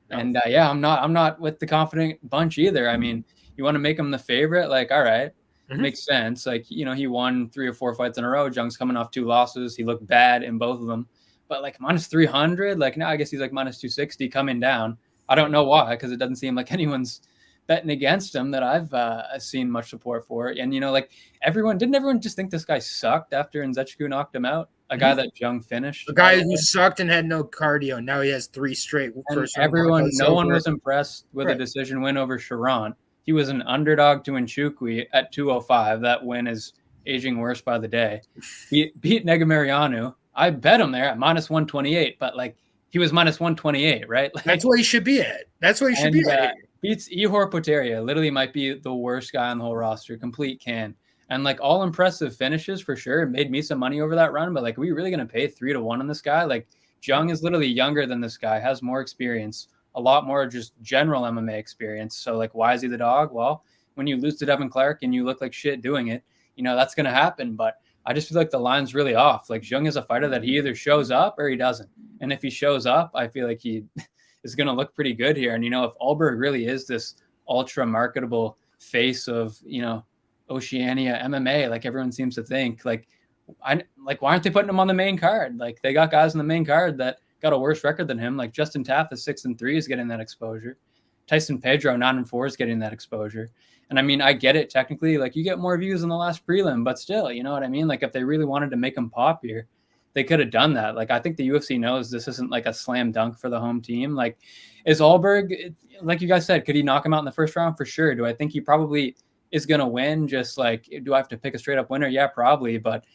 No. And I'm not with the confident bunch either. I mean, you want to make him the favorite? Like, all right, makes sense. Like, he won 3 or 4 fights in a row. Jung's coming off 2 losses. He looked bad in both of them. But like minus 300, like now I guess he's like minus 260 coming down. I don't know why, because it doesn't seem like anyone's betting against him that I've seen much support for. And, didn't everyone just think this guy sucked after Nzechukwu knocked him out? A guy that Jung finished. A guy who sucked and had no cardio. Now he has 3 straight first round. No one was impressed with a decision win over Cherant. He was an underdog to Njoku at 205. That win is aging worse by the day. He beat Negumereanu. I bet him there at minus 128, but like he was minus 128, right? Like, That's what he should be at. That's what he should be at. Beats Ihor Potieria. Literally might be the worst guy on the whole roster. Complete can. And like all impressive finishes for sure. It made me some money over that run. But like, are we really going to pay 3-1 on this guy? Like, Jung is literally younger than this guy, has more experience, a lot more just general MMA experience. So like, why is he the dog? Well, when you lose to Devin Clark and you look like shit doing it, you know, that's going to happen. But I just feel like the line's really off. Like, Jung is a fighter that he either shows up or he doesn't. And if he shows up, I feel like he is going to look pretty good here. And, you know, if Ulberg really is this ultra marketable face of, you know, Oceania MMA, like everyone seems to think, why aren't they putting him on the main card? Like, they got guys on the main card that got a worse record than him. Like Justin Taff is 6-3 is getting that exposure. Tyson Pedro 9-4 is getting that exposure. And I mean, I get it technically, like you get more views in the last prelim, but still, you know what I mean? Like if they really wanted to make him pop here, they could have done that. Like, I think the UFC knows this isn't like a slam dunk for the home team. Like, is Ulberg, like you guys said, could he knock him out in the first round? For sure. Do I think he probably is going to win? Just like, do I have to pick a straight up winner? Yeah, probably. But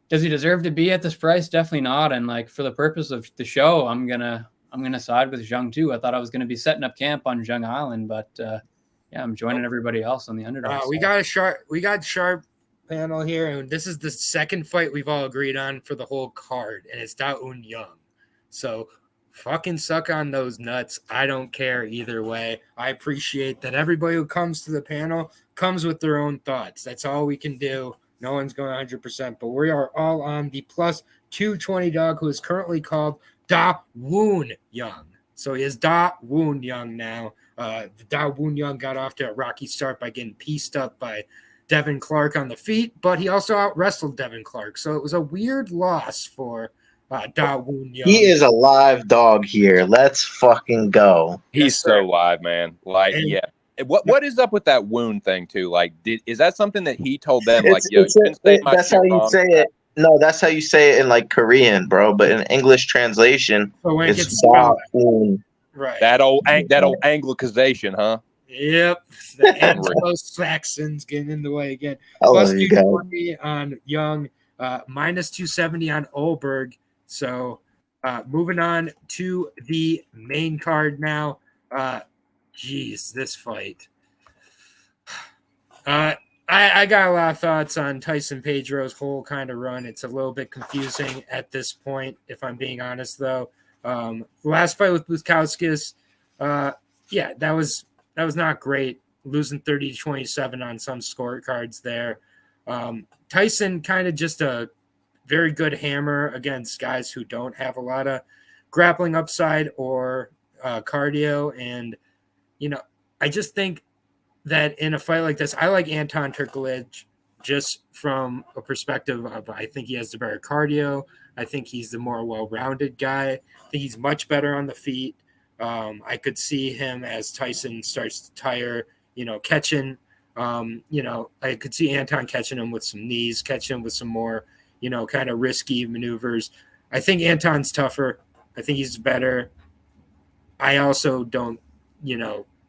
does he deserve to be at this price? Definitely not. And like, for the purpose of the show, I'm going to side with Jung too. I thought I was going to be setting up camp on Jung Island, but yeah, I'm joining everybody else on the underdog. We got sharp panel here, and this is the second fight we've all agreed on for the whole card, and it's Da Un Young. So fucking suck on those nuts. I don't care either way. I appreciate that everybody who comes to the panel comes with their own thoughts. That's all we can do. No one's going 100%, but we are all on the plus 220 dog, who is currently called Da Woon Young. So he is Da Woon Young now. The Da Woon Young got off to a rocky start by getting pieced up by Devin Clark on the feet, but he also out-wrestled Devin Clark. So it was a weird loss for Da Woon Young. He is a live dog here. Let's fucking go. He's so live, man. Like, yeah. What is up with that wound thing too? Like, is that something that he told them? Like, that's how you say it. No, that's how you say it in like Korean, bro. But in English translation, it's Da Woon. Right. That old Anglicization, huh? Yep. The Anglo-Saxons getting in the way again. Plus 220 on Young, minus 270 on Ulberg. So moving on to the main card now. This fight. I got a lot of thoughts on Tyson Pedro's whole kind of run. It's a little bit confusing at this point, if I'm being honest, though. The last fight with Bukauskas, that was not great. Losing 30-27 on some scorecards there. Tyson kind of just a very good hammer against guys who don't have a lot of grappling upside or cardio. And, you know, I just think that in a fight like this, I like Anton Turkalj just from a perspective of I think he has the better cardio. I think he's the more well-rounded guy. I think he's much better on the feet. I could see him as Tyson starts to tire, catching. I could see Anton catching him with some knees, catching him with some more, kind of risky maneuvers. I think Anton's tougher. I think he's better. I also don't,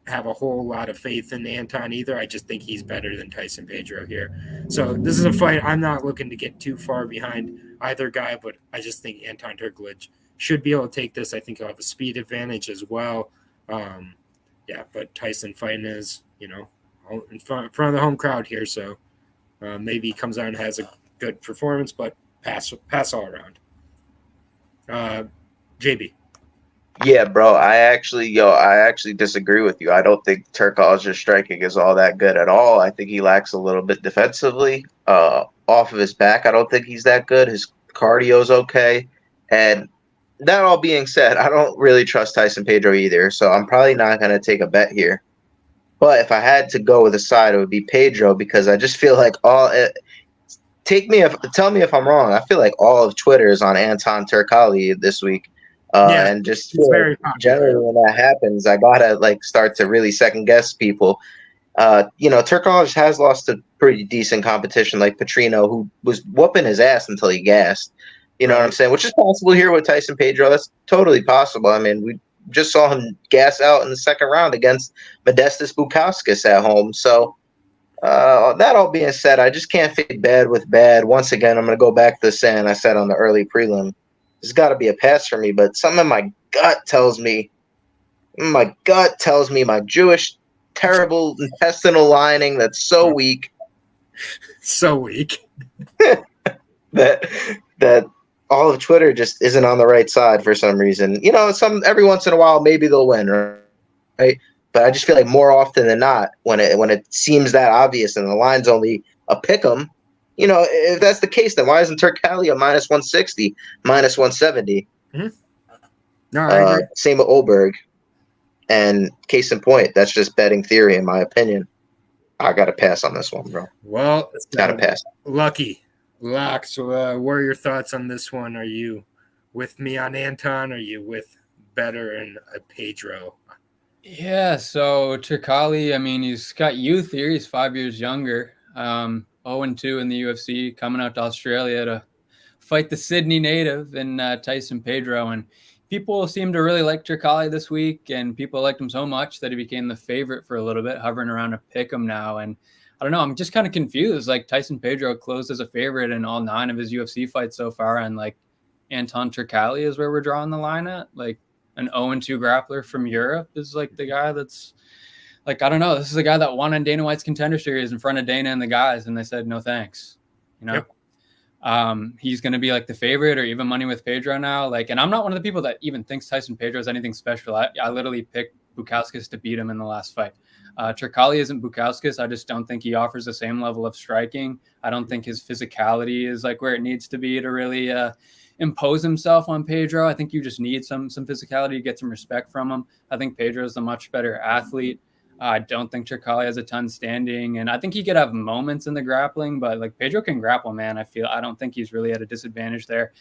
have a whole lot of faith in Anton either. I just think he's better than Tyson Pedro here. So this is a fight I'm not looking to get too far behind either guy, but I just think Anton Turkalj should be able to take this. I think he'll have a speed advantage as well. But Tyson fighting is, in front of the home crowd here. So maybe he comes out and has a good performance, but pass all around. JB. Yeah, bro. I actually disagree with you. I don't think Turkalj's striking is all that good at all. I think he lacks a little bit defensively. Off of his back, I don't think he's that good. His cardio's okay. And that all being said, I don't really trust Tyson Pedro either, so I'm probably not going to take a bet here. But if I had to go with a side, it would be Pedro, because I just feel like tell me if I'm wrong. I feel like all of Twitter is on Anton Turkalj this week. And just generally when that happens, I gotta start to really second guess people. Turkalj has lost a pretty decent competition like Petrino, who was whooping his ass until he gassed. You know what I'm saying? Which is possible here with Tyson Pedro. That's totally possible. I mean, we just saw him gas out in the second round against Modestas Bukauskas at home. So that all being said, I just can't fit bad with bad. Once again, I'm going to go back to the saying I said on the early prelim. There's got to be a pass for me, but something in my gut tells me my Jewish terrible intestinal lining that's so weak So weak. that all of Twitter just isn't on the right side for some reason. Every once in a while maybe they'll win, right? But I just feel like more often than not, when it seems that obvious and the line's only a pick 'em, if that's the case, then why isn't Turkali a minus 160, minus 170? Mm-hmm. No, I agree. Same with Ulberg. And case in point, that's just betting theory, in my opinion. I got to pass on this one, bro. Well, got to pass. Lucky. Locks, what are your thoughts on this one? Are you with me on Anton? Are you with Bettor and Pedro? Yeah, so Turkali, I mean, he's got youth here. He's 5 years younger. 0-2 in the UFC, coming out to Australia to fight the Sydney native and Tyson Pedro. And people seem to really like Turkali this week, and people liked him so much that he became the favorite for a little bit, hovering around to pick him now. And I don't know, I'm just kind of confused. Like, Tyson Pedro closed as a favorite in all 9 of his UFC fights so far, and like Anton Turkali is where we're drawing the line at. Like, an 0-2 grappler from Europe is like the guy that's like, I don't know. This is the guy that won on Dana White's Contender Series in front of Dana and the guys, and they said no thanks. Yep. He's going to be like the favorite or even money with Pedro now. Like, and I'm not one of the people that even thinks Tyson Pedro is anything special. I literally picked Bukauskas to beat him in the last fight. Turkali isn't Bukauskas. I just don't think he offers the same level of striking. I don't think his physicality is like where it needs to be to really impose himself on Pedro. I think you just need some physicality to get some respect from him. I think Pedro is a much better athlete. I don't think Turkali has a ton standing, and I think he could have moments in the grappling, but like Pedro can grapple, man. I don't think he's really at a disadvantage there.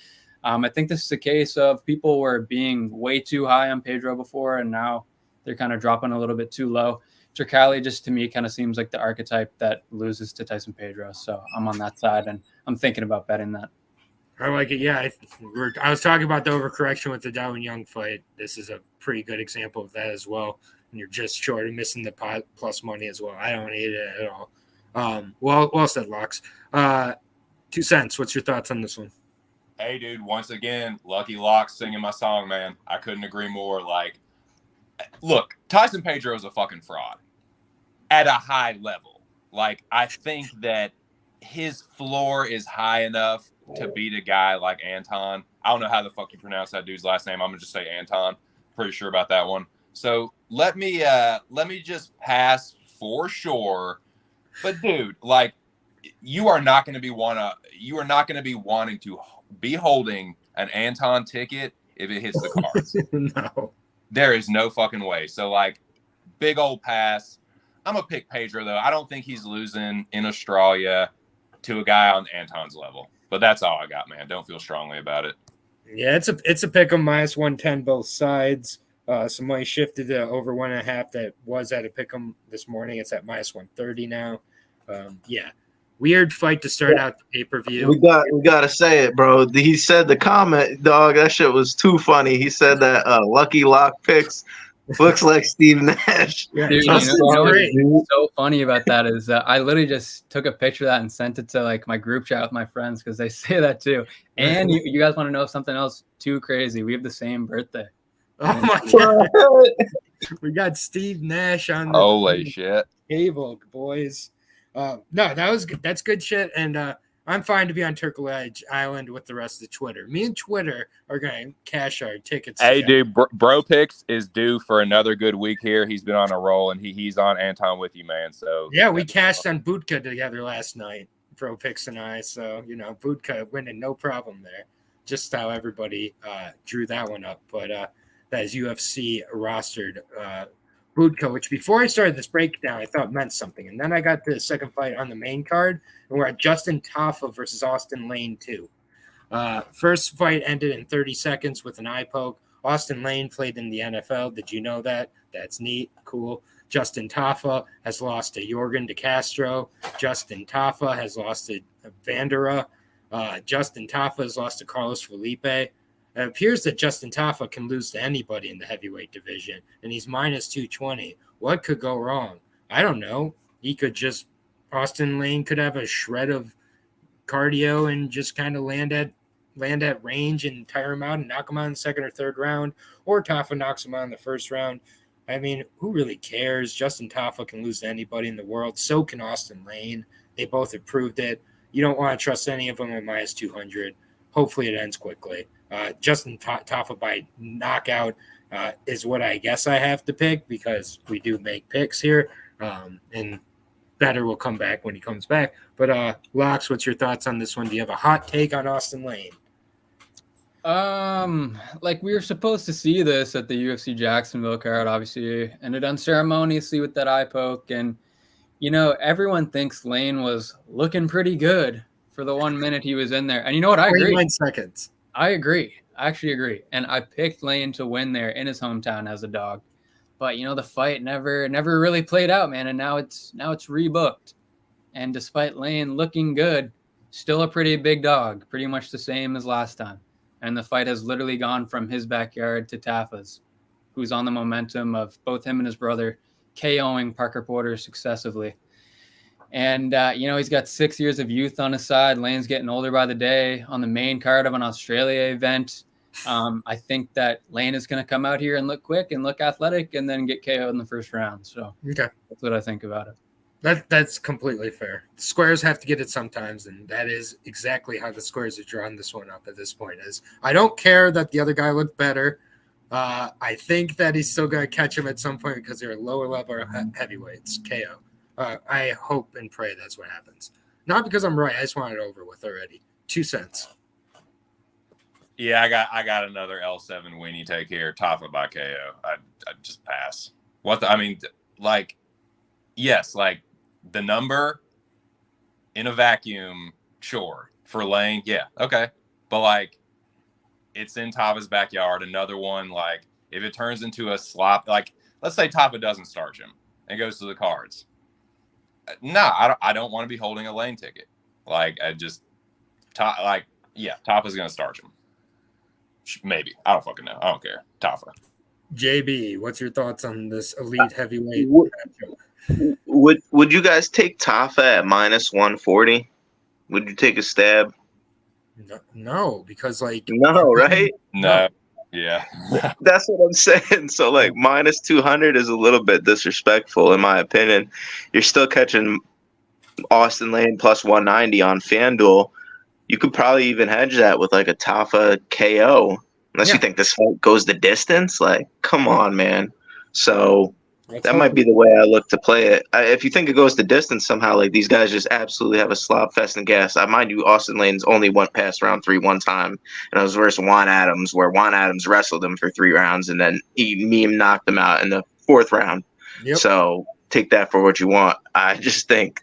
I think this is a case of people were being way too high on Pedro before, and now they're kind of dropping a little bit too low. Turkali just to me kind of seems like the archetype that loses to Tyson Pedro, so I'm on that side, and I'm thinking about betting that. I like it. Yeah, I was talking about the overcorrection with the Darwin Young fight. This is a pretty good example of that as well. And you're just short of missing the plus money as well. I don't hate it at all. Well said, Locks. 2 cents. What's your thoughts on this one? Hey, dude, once again, Lucky Locks singing my song, man. I couldn't agree more. Like, look, Tyson Pedro is a fucking fraud at a high level. Like, I think that his floor is high enough to beat a guy like Anton. I don't know how the fuck you pronounce that dude's last name. I'm going to just say Anton. Pretty sure about that one. So let me just pass for sure. But dude, like, you are not going to be wanting to be holding an Anton ticket if it hits the cards. No. There is no fucking way. So like, big old pass. I'm gonna pick Pedro though. I don't think he's losing in Australia to a guy on Anton's level. But that's all I got, man. Don't feel strongly about it. Yeah, it's a pick 'em minus 110 both sides. Some money shifted to over 1.5 that was at a pick 'em this morning. It's at minus 130 now. Yeah. Weird fight to start out the pay-per-view. We gotta say it, bro. He said the comment, dog, that shit was too funny. He said that Lucky Lock picks looks like Steve Nash. Yeah, dude, what's so funny about that is I literally just took a picture of that and sent it to like my group chat with my friends because they say that too. And you guys want to know something else too crazy? We have the same birthday. Oh my god. We got Steve Nash on the holy shit table, boys. No, that's good shit. And I'm fine to be on Turtle Island with the rest of Twitter. Me and Twitter are going to cash our tickets. Hey, dude, Bro Picks is due for another good week here. He's been on a roll, and he's on Anton with you, man. So yeah, we cashed on Budka together last night, Bro Picks and I. So, Budka winning, no problem there. Just how everybody drew that one up. But that is UFC rostered Budka, which before I started this breakdown, I thought meant something. And then I got the second fight on the main card, and we're at Justin Tafa versus Austin Lane 2. First fight ended in 30 seconds with an eye poke. Austin Lane played in the NFL. Did you know that? That's neat. Cool. Justin Tafa has lost to Jorgen De Castro. Justin Tafa has lost to Vandera. Justin Tafa has lost to Carlos Felipe. It appears that Justin Tafa can lose to anybody in the heavyweight division, and he's minus 220. What could go wrong? I don't know. Austin Lane could have a shred of cardio and just kind of land at land at range and tire him out and knock him out in the second or third round, or Tafa knocks him out in the first round. I mean, who really cares? Justin Tafa can lose to anybody in the world. So can Austin Lane. They both have proved it. You don't want to trust any of them at minus 200. Hopefully it ends quickly. Justin Tafa by knockout is what I guess I have to pick because we do make picks here. And Bettor will come back when he comes back. But Locks, what's your thoughts on this one? Do you have a hot take on Austin Lane? Like we were supposed to see this at the UFC Jacksonville card, obviously ended unceremoniously with that eye poke. And, you know, everyone thinks Lane was looking pretty good for the 1 minute he was in there. And you know what? I agree. 29 seconds. I agree. I actually agree. And I picked Lane to win there in his hometown as a dog. But, you know, the fight never really played out, man. And now it's rebooked. And despite Lane looking good, still a pretty big dog, pretty much the same as last time. And the fight has literally gone from his backyard to Tafa's, who's on the momentum of both him and his brother KOing Parker Porter successively. And, you know, he's got 6 years of youth on his side. Lane's getting older by the day on the main card of an Australia event. I think that Lane is going to come out here and look quick and look athletic and then get KO'd in the first round. So Okay. That's what I think about it. That's completely fair. The squares have to get it sometimes, and that is exactly how the squares are drawn this one up at this point. Is I don't care that the other guy looked better. I think that he's still going to catch him at some point because they're lower level heavyweights, KO. I hope and pray that's what happens. Not because I'm right. I just want it over with already. 2 cents. Yeah, I got another L7 weenie take here. Tafa by KO. I just pass. Yes, like the number in a vacuum, sure. For Lane, yeah, okay. But like it's in Tafa's backyard. Another one, like if it turns into a slop, like let's say Tafa doesn't starch him and goes to the cards. No, I don't want to be holding a Lane ticket. Like Tafa's gonna starch him. Maybe. I don't fucking know. I don't care. Tafa. JB, what's your thoughts on this elite heavyweight matchup? Would you guys take Tafa at minus 140? Would you take a stab? No, because like no, right? No. Yeah. That's what I'm saying. So like minus 200 is a little bit disrespectful in my opinion. You're still catching Austin Lane plus 190 on FanDuel. You could probably even hedge that with like a Tafa KO. Unless you think this fight goes the distance. Like, come on, man. So that might be the way I look to play it. If you think it goes the distance somehow, like these guys just absolutely have a slop fest and gas. Mind you, Austin Lane's only went past round 3 one time, and it was versus Juan Adams, where Juan Adams wrestled him for 3 rounds, and then he knocked him out in the 4th round. Yep. So take that for what you want. I just think,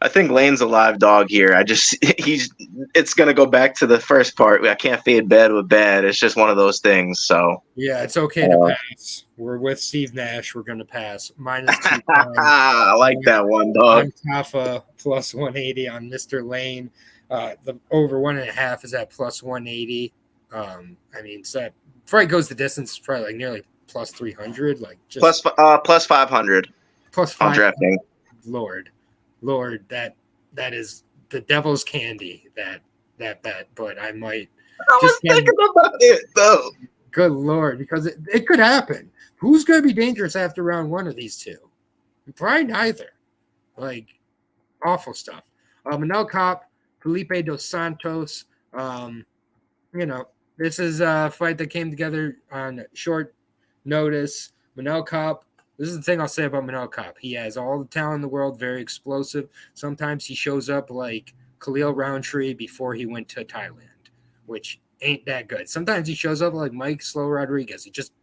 I think Lane's a live dog here. It's going to go back to the first part. I can't fade bad with bad. It's just one of those things. So yeah, it's okay to pass. We're with Steve Nash. We're going to pass. Minus 2. I like that one, dog. On Tafa plus 180 on Mr. Lane. The over 1.5 is at plus 180. So that before it goes the distance, it's probably like nearly plus 300. Like just plus 500. Plus 500. On drafting. Lord, that is the devil's candy, that bet. But I might. I was thinking about it though. Good Lord, because it could happen. Who's going to be dangerous after round 1 of these two? Probably neither. Like awful stuff. Manel Kape, Felipe Dos Santos. This is a fight that came together on short notice. Manel Kape. This is the thing I'll say about Manel Kape. He has all the talent in the world, very explosive. Sometimes he shows up like Khalil Roundtree before he went to Thailand, which ain't that good. Sometimes he shows up like Mike Slow Rodriguez. He just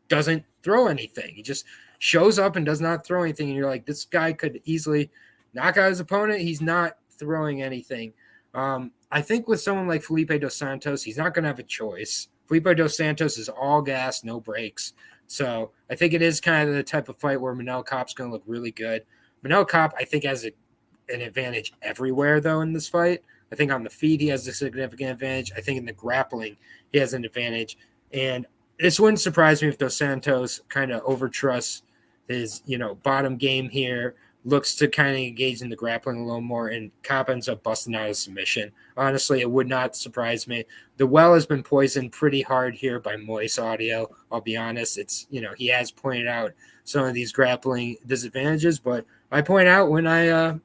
doesn't throw anything. He just shows up and does not throw anything. And you're like, this guy could easily knock out his opponent. He's not throwing anything. I think with someone like Felipe Dos Santos, he's not going to have a choice. Felipe Dos Santos is all gas, no brakes. So I think it is kind of the type of fight where Manel Kape's going to look really good. Manel Kape, I think, has an advantage everywhere, though, in this fight. I think on the feet he has a significant advantage. I think in the grappling he has an advantage. And this wouldn't surprise me if Dos Santos kind of overtrusts his, bottom game here. looks to kind of engage in the grappling a little more, and Cobb ends up busting out a submission. Honestly, it would not surprise me. The well has been poisoned pretty hard here by Moist Audio. I'll be honest. It's, he has pointed out some of these grappling disadvantages, but I point out when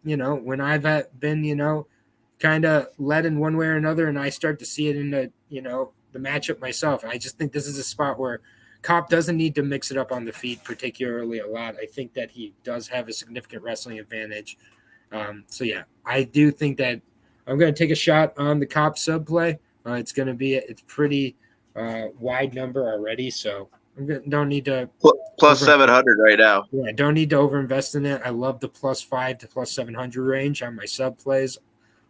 when I've been, kind of led in one way or another, and I start to see it in the matchup myself. I just think this is a spot where Kopp doesn't need to mix it up on the feet particularly a lot. I think that he does have a significant wrestling advantage. I do think that I'm going to take a shot on the Kopp sub play. It's pretty wide number already, so don't need to plus 700 right now. Yeah, don't need to overinvest in it. I love the +5 to +700 range on my sub plays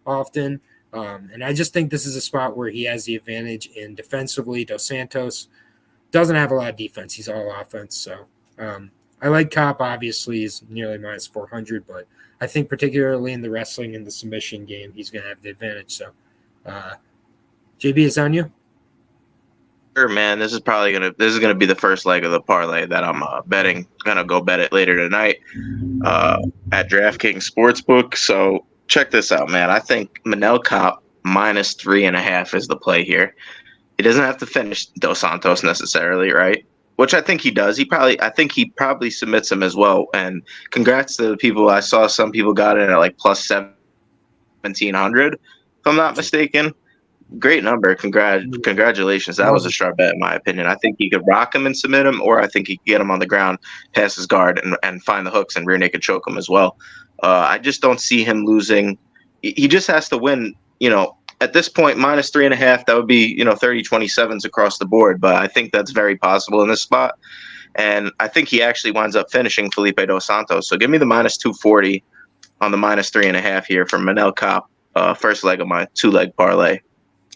often. And I just think this is a spot where he has the advantage in defensively. Dos Santos doesn't have a lot of defense. He's all offense. So I like Kopp. Obviously, he's nearly -400, but I think particularly in the wrestling and the submission game, he's going to have the advantage. So, JB, is on you. Sure, man. This is gonna be the first leg of the parlay that I'm betting. Gonna go bet it later tonight at DraftKings Sportsbook. So check this out, man. I think Manel Kopp -3.5 is the play here. He doesn't have to finish Dos Santos necessarily, right? Which I think he does. I think he probably submits him as well. And congrats to the people. I saw some people got it at like +1,700, if I'm not mistaken. Great number. Congratulations. That was a sharp bet in my opinion. I think he could rock him and submit him, or I think he could get him on the ground, pass his guard, and find the hooks and rear naked choke him as well. I just don't see him losing. He just has to win, at this point, -3.5, that would be, 30-27s across the board. But I think that's very possible in this spot. And I think he actually winds up finishing Felipe Dos Santos. So give me the -240 on the -3.5 here for Manel Kopp, first leg of my 2-leg parlay.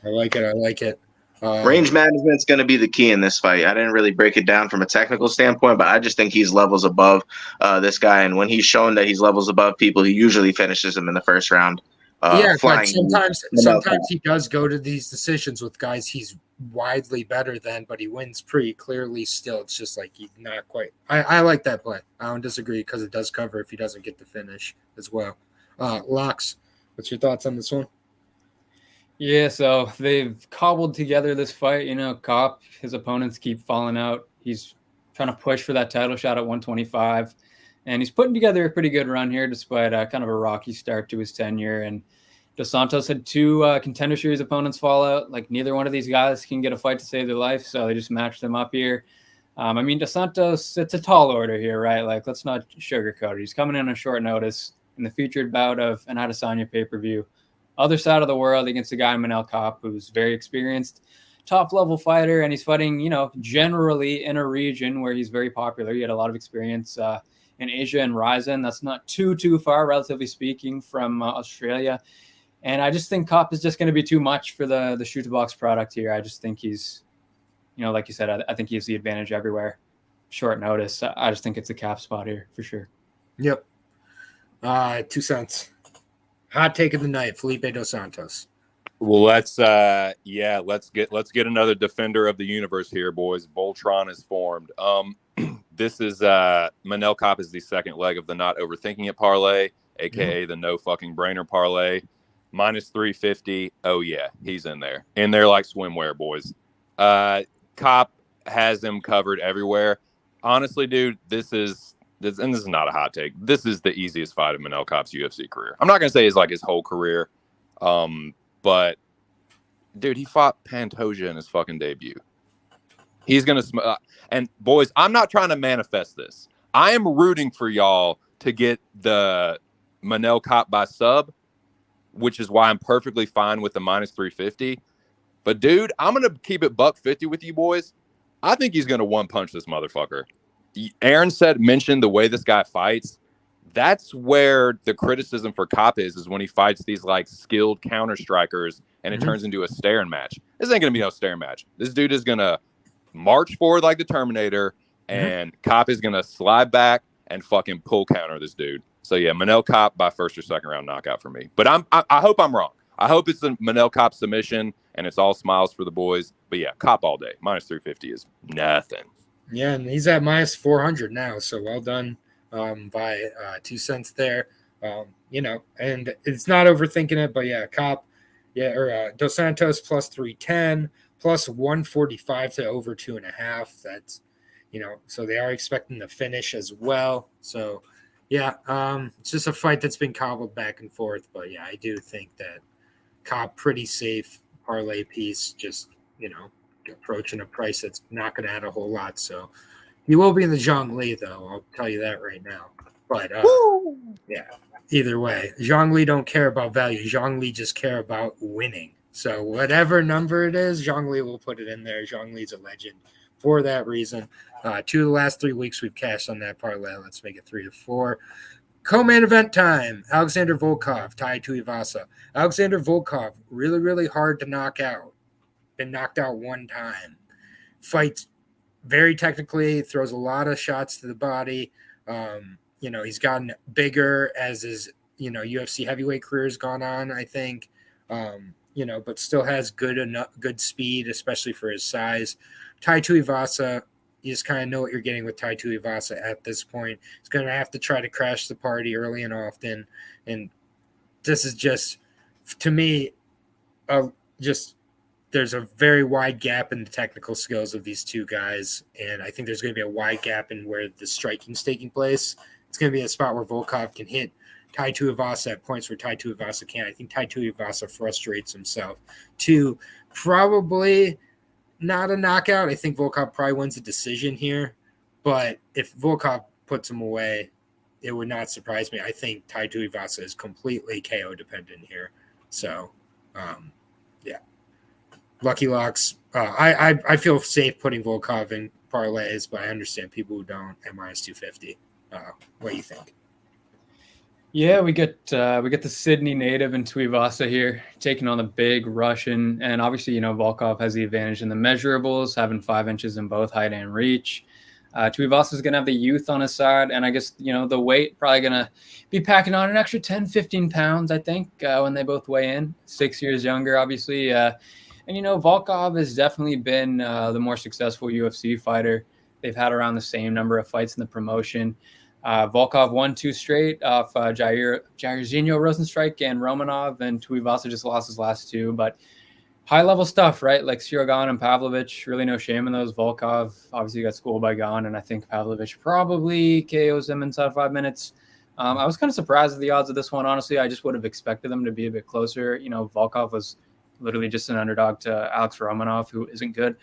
I like it. Range management is going to be the key in this fight. I didn't really break it down from a technical standpoint, but I just think he's levels above this guy. And when he's shown that he's levels above people, he usually finishes them in the first round. But sometimes he does go to these decisions with guys he's widely better than, but he wins pretty clearly still. It's just like he's not quite. I like that play. I don't disagree because it does cover if he doesn't get the finish as well. Locks, what's your thoughts on this one? Yeah, so they've cobbled together this fight. Kopp, his opponents keep falling out. He's trying to push for that title shot at 125. And he's putting together a pretty good run here despite kind of a rocky start to his tenure. And Dos Santos had 2 contender series opponents fall out. Like, neither one of these guys can get a fight to save their life, so they just matched them up here. Dos Santos, it's a tall order here, right? Like, let's not sugarcoat it. He's coming in on short notice in the featured bout of an Adesanya pay-per-view. Other side of the world against a guy, Manel Kopp, who's very experienced, top-level fighter, and he's fighting, generally in a region where he's very popular. He had a lot of experience in Asia and Ryzen. That's not too far, relatively speaking, from Australia. And I just think Kopp is just going to be too much for the shoot-to-box product here. I just think he's, like you said, I think he has the advantage everywhere. Short notice. I just think it's a cap spot here for sure. Yep. 2 cents. Hot take of the night, Felipe Dos Santos. Well, let's get another defender of the universe here, boys. Voltron is formed. This is Manel Kopp is the second leg of the not overthinking it parlay, aka the no fucking brainer parlay. -350. Oh yeah, he's in there like swimwear, boys. Kopp has him covered everywhere. Honestly, dude, this is not a hot take. This is the easiest fight of Manel Kopp's UFC career. I'm not gonna say it's like his whole career, but dude, he fought Pantoja in his fucking debut. He's gonna and boys, I'm not trying to manifest this. I am rooting for y'all to get the Manel Kopp by sub, which is why I'm perfectly fine with the -350. But dude, I'm gonna keep it $150 with you boys. I think he's gonna one punch this motherfucker. Aaron mentioned the way this guy fights. That's where the criticism for Kopp is when he fights these like skilled counter strikers and it turns into a staring match. This ain't gonna be no staring match. This dude is gonna march forward like the Terminator, and Kopp is gonna slide back and fucking pull counter this dude. So yeah, Manel Kopp by first or second round knockout for me. But I hope I'm wrong. I hope it's a Manel Kopp submission and it's all smiles for the boys. But yeah, Kopp all day. -350 is nothing. Yeah, and he's at -400 now. So well done by 2 cents there. And it's not overthinking it, but yeah, Dos Santos plus 310, plus 145 to over 2.5. That's, so they are expecting the finish as well. So yeah, it's just a fight that's been cobbled back and forth, but yeah, I do think that Cobb pretty safe parlay piece, just, approaching a price that's not going to add a whole lot. So he will be in the Zhang Li, though. I'll tell you that right now. But yeah, either way, Zhang Li don't care about value. Zhang Li just care about winning. So whatever number it is, Zhang Li will put it in there. Zhang Li's a legend for that reason. 2 of the last 3 weeks we've cashed on that parlay. Let's make it 3 to 4. Co-main event time. Alexander Volkov, Tai Tuivasa. Alexander Volkov, really, really hard to knock out. Been knocked out 1 time. Fights very technically, throws a lot of shots to the body. He's gotten bigger as his, UFC heavyweight career has gone on, I think. But still has good speed, especially for his size. Tai Tuivasa, you just kind of know what you're getting with Tai Tuivasa at this point. He's going to have to try to crash the party early and often. And this is just, to me, there's a very wide gap in the technical skills of these two guys. And I think there's going to be a wide gap in where the striking's taking place. It's going to be a spot where Volkov can hit Tai Tuivasa at points where Tai Tuivasa can't. I think Tai Tuivasa frustrates himself to probably not a knockout. I think Volkov probably wins a decision here. But if Volkov puts him away, it would not surprise me. I think Tai Tuivasa is completely KO dependent here. So, yeah. Lucky Locks. I feel safe putting Volkov in parlays, but I understand people who don't at minus 250. What do you think? Yeah, we get the Sydney native and Tuivasa here taking on the big Russian, and obviously Volkov has the advantage in the measurables, having 5 inches in both height and reach. Tuivasa is gonna have the youth on his side, and I guess the weight probably gonna be packing on an extra 10-15 pounds, I think, when they both weigh in. 6 years younger, obviously. And Volkov has definitely been the more successful UFC fighter. They've had around the same number of fights in the promotion. Volkov won 2 straight off Jairzinho Rosenstrike and Romanov, and Tuivasa just lost his last 2. But high-level stuff, right? Like Sirgan and Pavlovich, really no shame in those. Volkov obviously got schooled by Gon, and I think Pavlovich probably KOs him inside 5 minutes. I was kind of surprised at the odds of this one, honestly. I just would have expected them to be a bit closer. Volkov was literally just an underdog to Alex Romanov, who isn't good.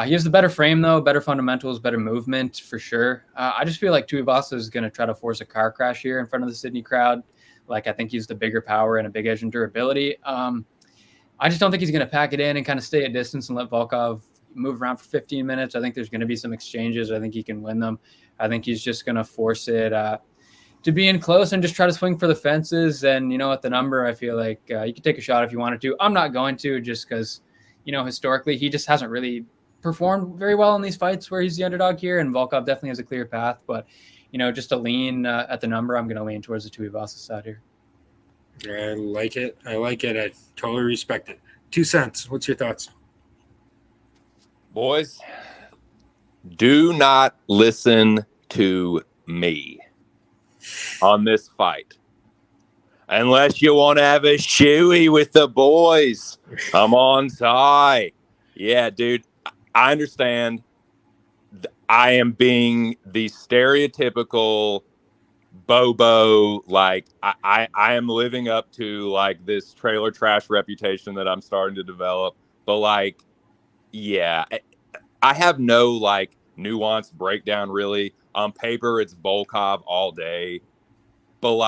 He has the better frame, though, better fundamentals, better movement, for sure. I just feel like Tuivasa is going to try to force a car crash here in front of the Sydney crowd. I think he's the bigger power and a big edge in durability. I just don't think he's going to pack it in and kind of stay at distance and let Volkov move around for 15 minutes. I think there's going to be some exchanges. I think he can win them. I think he's just going to force it to be in close and just try to swing for the fences. And, at the number, I feel like you could take a shot if you wanted to. I'm not going to, just because, historically, he just hasn't really performed very well in these fights where he's the underdog here, and Volkov definitely has a clear path. But, just to lean at the number, I'm going to lean towards the Tuivasa side here. I like it. I totally respect it. 2 cents. What's your thoughts? Boys, do not listen to me on this fight unless you want to have a shoey with the boys. Come on, Ty. Yeah, dude. I understand I am being the stereotypical Bobo. I am living up to this trailer trash reputation that I'm starting to develop. But yeah, I have no nuanced breakdown really. On paper, it's Volkov all day. But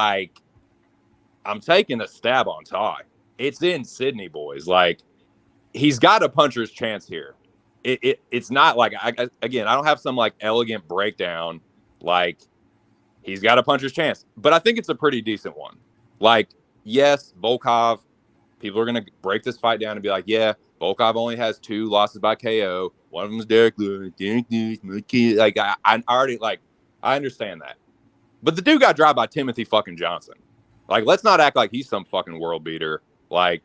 I'm taking a stab on Ty. It's in Sydney, boys. He's got a puncher's chance here. It's not I don't have some elegant breakdown. He's got a puncher's chance, but I think it's a pretty decent one. Yes, Volkov, people are going to break this fight down and be like, yeah, Volkov only has 2 losses by KO. One of them is Derek Lewis. I already I understand that. But the dude got dropped by Timothy fucking Johnson. Let's not act like he's some fucking world beater. I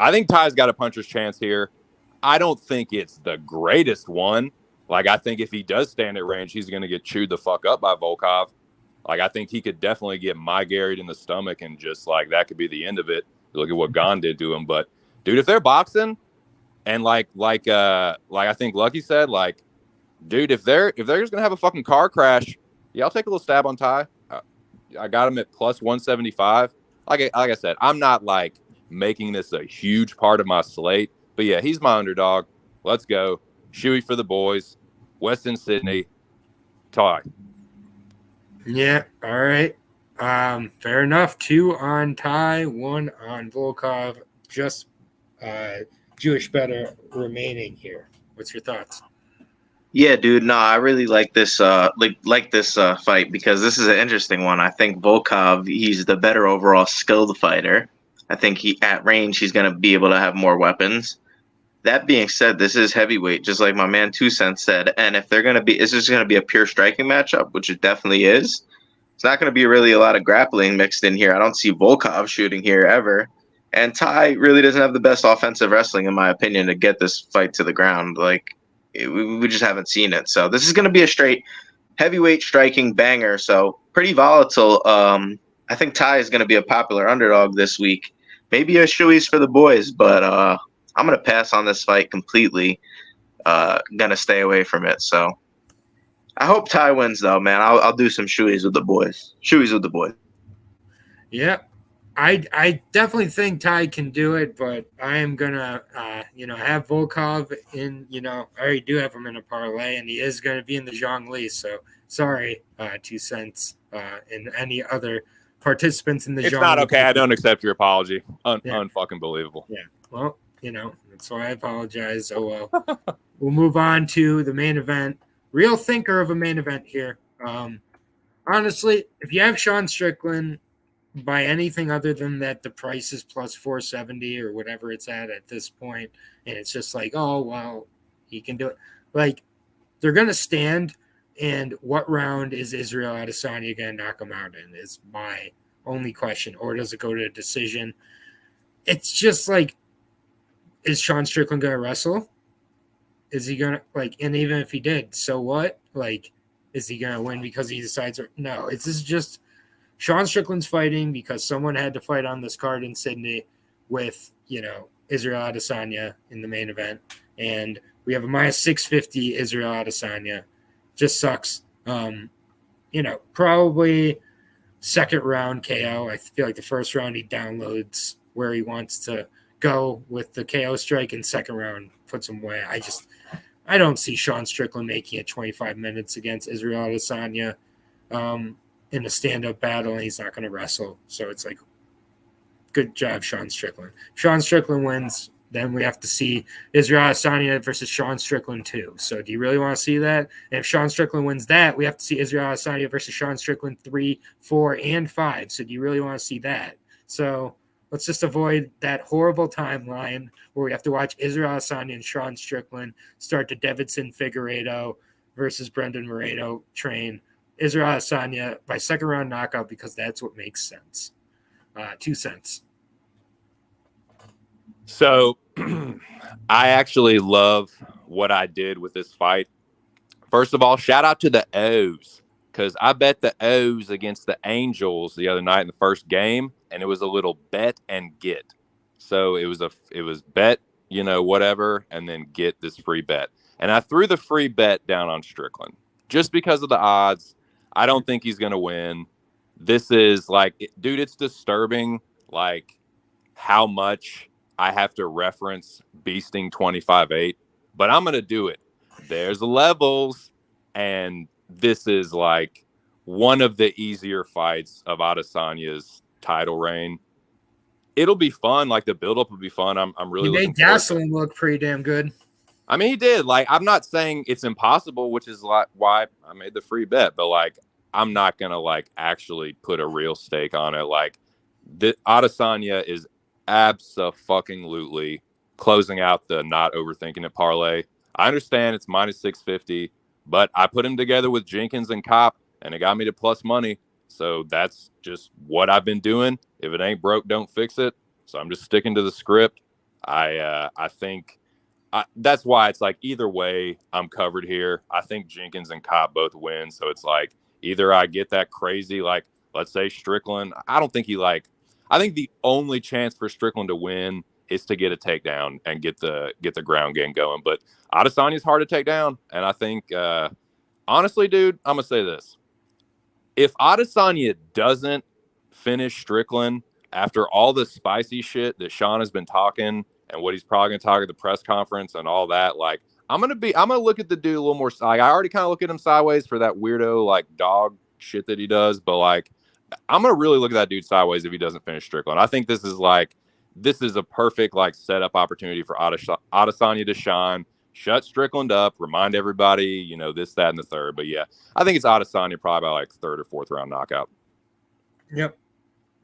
think Ty's got a puncher's chance here. I don't think it's the greatest one. I think if he does stand at range, he's going to get chewed the fuck up by Volkov. Like, I think he could definitely get Garrett in the stomach and just, like, that could be the end of it. Look at what Gon did to him. But, dude, if they're boxing and, like I think Lucky said, like, dude, if they're just going to have a fucking car crash, yeah, I'll take a little stab on Ty. I got him at plus 175. Like I said, I'm not, like, making this a huge part of my slate. But, yeah, he's my underdog. Let's go. Shuey for the boys. Weston Sydney. Ty. Yeah, all right. Fair enough. 2 on Ty, 1 on Volkov. Just Jewish Bettor remaining here. What's your thoughts? Yeah, dude. No, I really like this. This fight because this is an interesting one. I think Volkov, he's the better overall skilled fighter. I think at range he's gonna be able to have more weapons. That being said, this is heavyweight, just like my man 2 Cents said. And if is this gonna be a pure striking matchup, which it definitely is. It's not gonna be really a lot of grappling mixed in here. I don't see Volkov shooting here ever. And Ty really doesn't have the best offensive wrestling, in my opinion, to get this fight to the ground. Like. We just haven't seen it. So this is going to be a straight heavyweight striking banger. So pretty volatile. I think Ty is going to be a popular underdog this week. Maybe a shoeys for the boys, but I'm going to pass on this fight completely. Going to stay away from it. So I hope Ty wins, though, man. I'll do some shoeys with the boys. Shoeys with the boys. Yeah. I definitely think Ty can do it, but I am gonna have Volkov in. I already do have him in a parlay, and he is gonna be in the Zhongli. So sorry, 2 Cents, and any other participants in the. It's Zhongli. not okay. I don't accept your apology. Unfucking believable. Yeah. Well, that's why I apologize. Oh well. We'll move on to the main event. Real thinker of a main event here. Honestly, if you have Sean Strickland. By anything other than that, the price is plus 470 or whatever it's at this point, and it's just like, oh well, he can do it. Like they're gonna stand, and what round is Israel Adesanya gonna knock him out in? Is my only question, or does it go to a decision? It's just like, is Sean Strickland gonna wrestle? Is he gonna And even if he did, so what? Like, is he gonna win because he decides? No, it's just. Sean Strickland's fighting because someone had to fight on this card in Sydney with, Israel Adesanya in the main event. And we have a minus 650 Israel Adesanya. Just sucks. Probably second round KO. I feel like the first round he downloads where he wants to go with the KO strike, and second round puts him away. I don't see Sean Strickland making it 25 minutes against Israel Adesanya. In a stand-up battle, and he's not going to wrestle. So it's like, good job, Sean Strickland. Sean Strickland wins, then we have to see Israel Adesanya versus Sean Strickland too. So do you really want to see that? And if Sean Strickland wins that, we have to see Israel Adesanya versus Sean Strickland 3, 4, and 5. So do you really want to see that? So let's just avoid that horrible timeline where we have to watch Israel Adesanya and Sean Strickland start the Davidson Figueiredo versus Brendan Moreno train. Israel Adesanya by second round knockout because that's what makes sense. 2 Cents. So I actually love what I did with this fight. First of all, shout out to the O's because I bet the O's against the Angels the other night in the first game, and it was a little bet and get. So it was bet, whatever, and then get this free bet. And I threw the free bet down on Strickland just because of the odds. I don't think he's going to win. This is dude, it's disturbing, how much I have to reference Beasting 25-8, but I'm going to do it. There's levels, and this is, one of the easier fights of Adesanya's title reign. It'll be fun. The build-up will be fun. I'm really looking forward to it. Gasoline look pretty damn good. I mean, he did. I'm not saying it's impossible, which is why I made the free bet. But I'm not gonna actually put a real stake on it. The Adesanya is abso-fucking-lutely closing out the not overthinking it parlay. I understand it's minus 650, but I put him together with Jenkins and Kopp, and it got me to plus money. So that's just what I've been doing. If it ain't broke, don't fix it. So I'm just sticking to the script. I think. That's why it's either way I'm covered here. I think Jenkins and Kopp both win. So it's Either I get that crazy, like, let's say Strickland. I don't think I think the only chance for Strickland to win is to get a takedown and get the ground game going. But Adesanya is hard to take down. And I think, honestly, dude, I'm going to say this. If Adesanya doesn't finish Strickland after all the spicy shit that Sean has been talking and what he's probably going to talk at the press conference and all that, like, I'm going to look at the dude a little more. Like, I already kind of look at him sideways for that weirdo, like, dog shit that he does. But, like, I'm going to really look at that dude sideways if he doesn't finish Strickland. I think this is a perfect, like, setup opportunity for Adesanya to shine. Shut Strickland up, remind everybody, you know, this, that, and the third. But yeah, I think it's Adesanya probably by like third or fourth round knockout. Yep.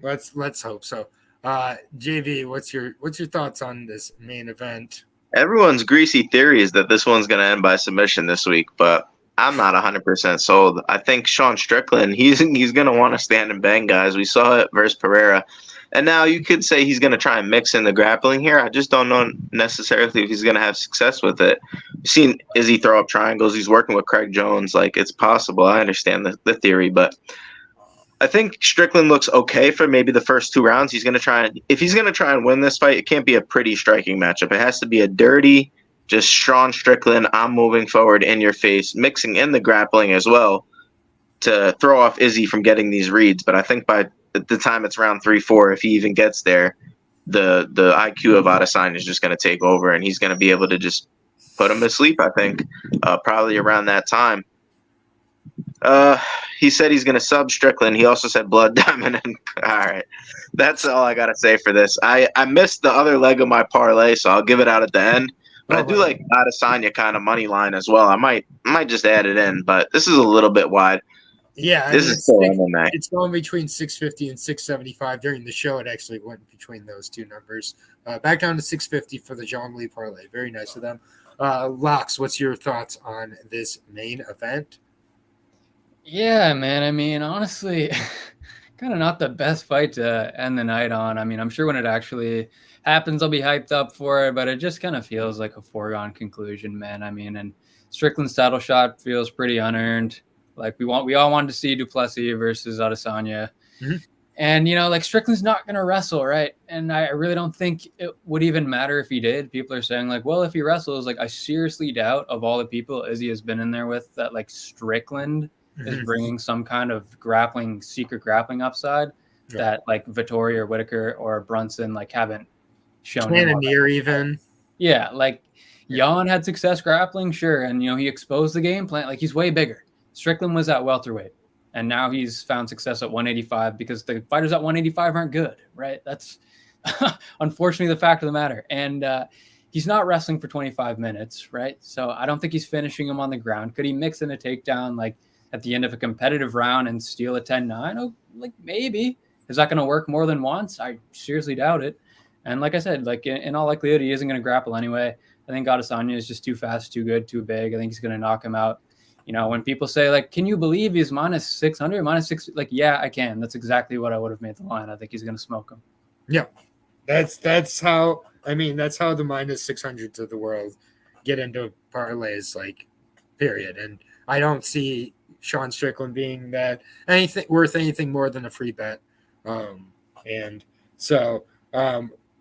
Let's hope so. JV, what's your thoughts on this main event? Everyone's greasy theory is that this one's going to end by submission this week, but I'm not 100% sold. I think Sean Strickland, he's going to want to stand and bang guys. We saw it versus Pereira. And now you could say he's going to try and mix in the grappling here. I just don't know necessarily if he's going to have success with it. We've seen Izzy throw up triangles. He's working with Craig Jones. Like, it's possible. I understand the theory, but I think Strickland looks okay for maybe the first 2 rounds. If he's going to try and win this fight, it can't be a pretty striking matchup. It has to be a dirty, just Sean Strickland, I'm moving forward in your face, mixing in the grappling as well to throw off Izzy from getting these reads. But I think by the time it's round 3-4, if he even gets there, the IQ of Adesanya is just going to take over, and he's going to be able to just put him to sleep, I think, probably around that time. He said he's going to sub Strickland. He also said Blood Diamond. And, all right. That's all I got to say for this. I missed the other leg of my parlay, so I'll give it out at the end. But I do like Adesanya kind of money line as well. I might just add it in, but this is a little bit wide. Yeah, this is so MMA. It's going between 650 and 675 during the show. It actually went between those two numbers. Back down to 650 for the Zhongli parlay. Very nice of them. Locks, what's your thoughts on this main event? Yeah, man. I mean, honestly, kind of not the best fight to end the night on. I mean, I'm sure when it actually happens, I'll be hyped up for it, but it just kind of feels like a foregone conclusion, man. I mean, and Strickland's title shot feels pretty unearned. Like we all wanted to see Duplessis versus Adesanya. Mm-hmm. And, you know, like Strickland's not going to wrestle, right? And I really don't think it would even matter if he did. People are saying like, well, if he wrestles, like I seriously doubt of all the people Izzy has been in there with that like Strickland is bringing some kind of secret grappling upside that like Vettori or Whitaker or Brunson like haven't shown. Cannonier even. Yeah, like Jan had success grappling, sure. And, you know, he exposed the game plan. Like he's way bigger. Strickland was at welterweight, and now he's found success at 185 because the fighters at 185 aren't good, right? That's unfortunately the fact of the matter. And he's not wrestling for 25 minutes, right? So I don't think he's finishing him on the ground. Could he mix in a takedown like at the end of a competitive round and steal a 10-9? Oh, like maybe. Is that going to work more than once? I seriously doubt it. And like I said, like in all likelihood, he isn't going to grapple anyway. I think Adesanya is just too fast, too good, too big. I think he's going to knock him out. You know, when people say, like, can you believe he's minus 600, minus 6? Like, yeah, I can. That's exactly what I would have made the line. I think he's going to smoke him. Yeah. That's how the minus 600s of the world get into parlays, like, period. And I don't see Sean Strickland being that worth anything more than a free bet. And so,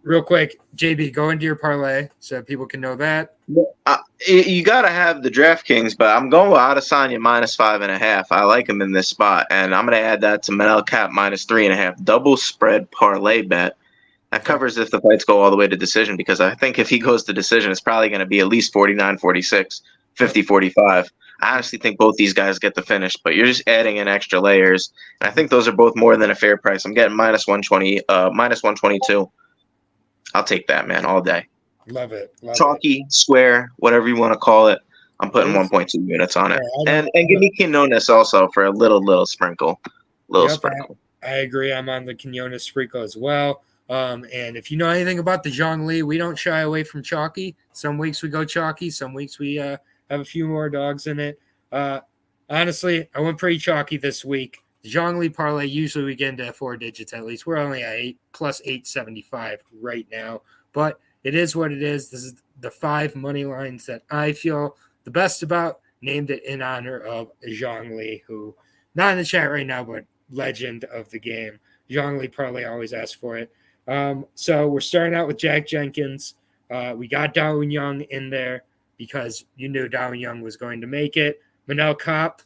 real quick, JB, go into your parlay so people can know that. You got to have the DraftKings, but I'm going with Adesanya minus 5.5. I like him in this spot, and I'm going to add that to Manel Cap minus 3.5. Double spread parlay bet. That covers if the fights go all the way to decision, because I think if he goes to decision, it's probably going to be at least 49-46, 50-45. I honestly think both these guys get the finish, but you're just adding in extra layers. And I think those are both more than a fair price. I'm getting minus 120, minus 122. I'll take that, man, all day. Love it. Chalky, square, whatever you want to call it. I'm putting 1.2 units on it. And give me Quinones also for a little sprinkle. Sprinkle. I agree. I'm on the Quinones sprinkle as well. And if you know anything about the Zhongli, we don't shy away from chalky. Some weeks we go chalky. Some weeks we have a few more dogs in it. Honestly, I went pretty chalky this week. The Zhongli parlay, usually we get into 4 digits at least. We're only at 8 plus 875 right now. But it is what it is. This is the 5 money lines that I feel the best about. Named it in honor of Zhongli, who not in the chat right now, but legend of the game. Zhongli probably always asks for it. So we're starting out with Jack Jenkins. We got Dawoon Young in there because you knew Dawoon Young was going to make it. Manel Kopp,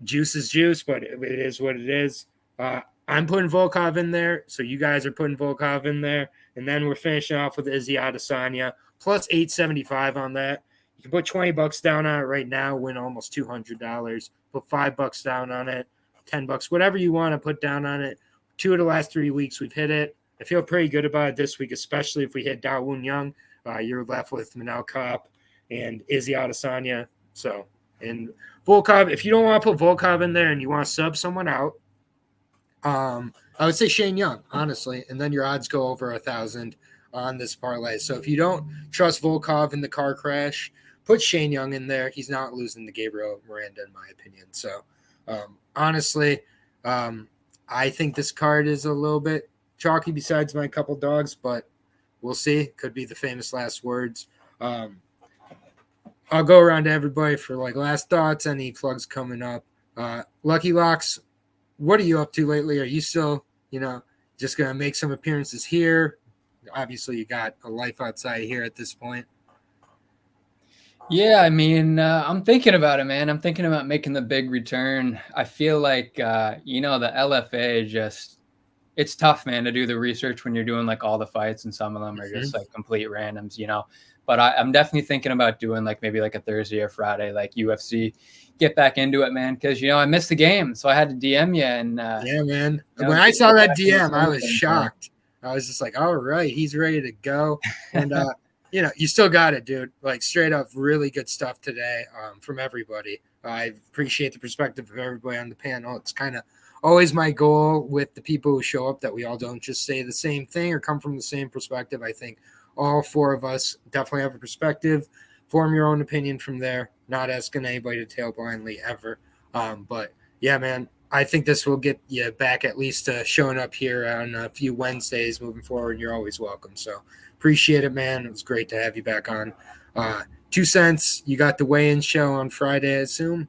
juice is juice, but it is what it is. I'm putting Volkov in there, so you guys are putting Volkov in there. And then we're finishing off with Izzy Adesanya, plus 875 on that. You can put $20 down on it right now, win almost $200. Put $5 down on it, $10, whatever you want to put down on it. 2 of the last 3 weeks, we've hit it. I feel pretty good about it this week, especially if we hit Dawoon Young. You're left with Manel Kopp and Izzy Adesanya. So, and Volkov, if you don't want to put Volkov in there and you want to sub someone out, I would say Shane Young, honestly, and then your odds go over 1,000 on this parlay. So if you don't trust Volkov in the car crash, put Shane Young in there. He's not losing to Gabriel Miranda, in my opinion. So honestly, I think this card is a little bit chalky besides my couple dogs, but we'll see. Could be the famous last words. I'll go around to everybody for like last thoughts, any plugs coming up. Lucky Locks, what are you up to lately? Are you still, just going to make some appearances here? Obviously, you got a life outside here at this point. Yeah, I mean, I'm thinking about it, man. I'm thinking about making the big return. I feel like, the LFA it's tough, man, to do the research when you're doing like all the fights and some of them are just like complete randoms, But I'm definitely thinking about doing like maybe like a Thursday or Friday, like UFC, get back into it, man. Because, I missed the game. So I had to DM you. And yeah, man. When I saw that DM, I was shocked. I was just like, all right, he's ready to go. And, you still got it, dude. Like straight up really good stuff today from everybody. I appreciate the perspective of everybody on the panel. It's kind of always my goal with the people who show up that we all don't just say the same thing or come from the same perspective. I think all 4 of us definitely have a perspective. Form your own opinion from there. Not asking anybody to tail blindly ever. But yeah, man, I think this will get you back at least showing up here on a few Wednesdays moving forward. You're always welcome. So appreciate it, man. It was great to have you back on. 2 cents. You got the weigh-in show on Friday, I assume.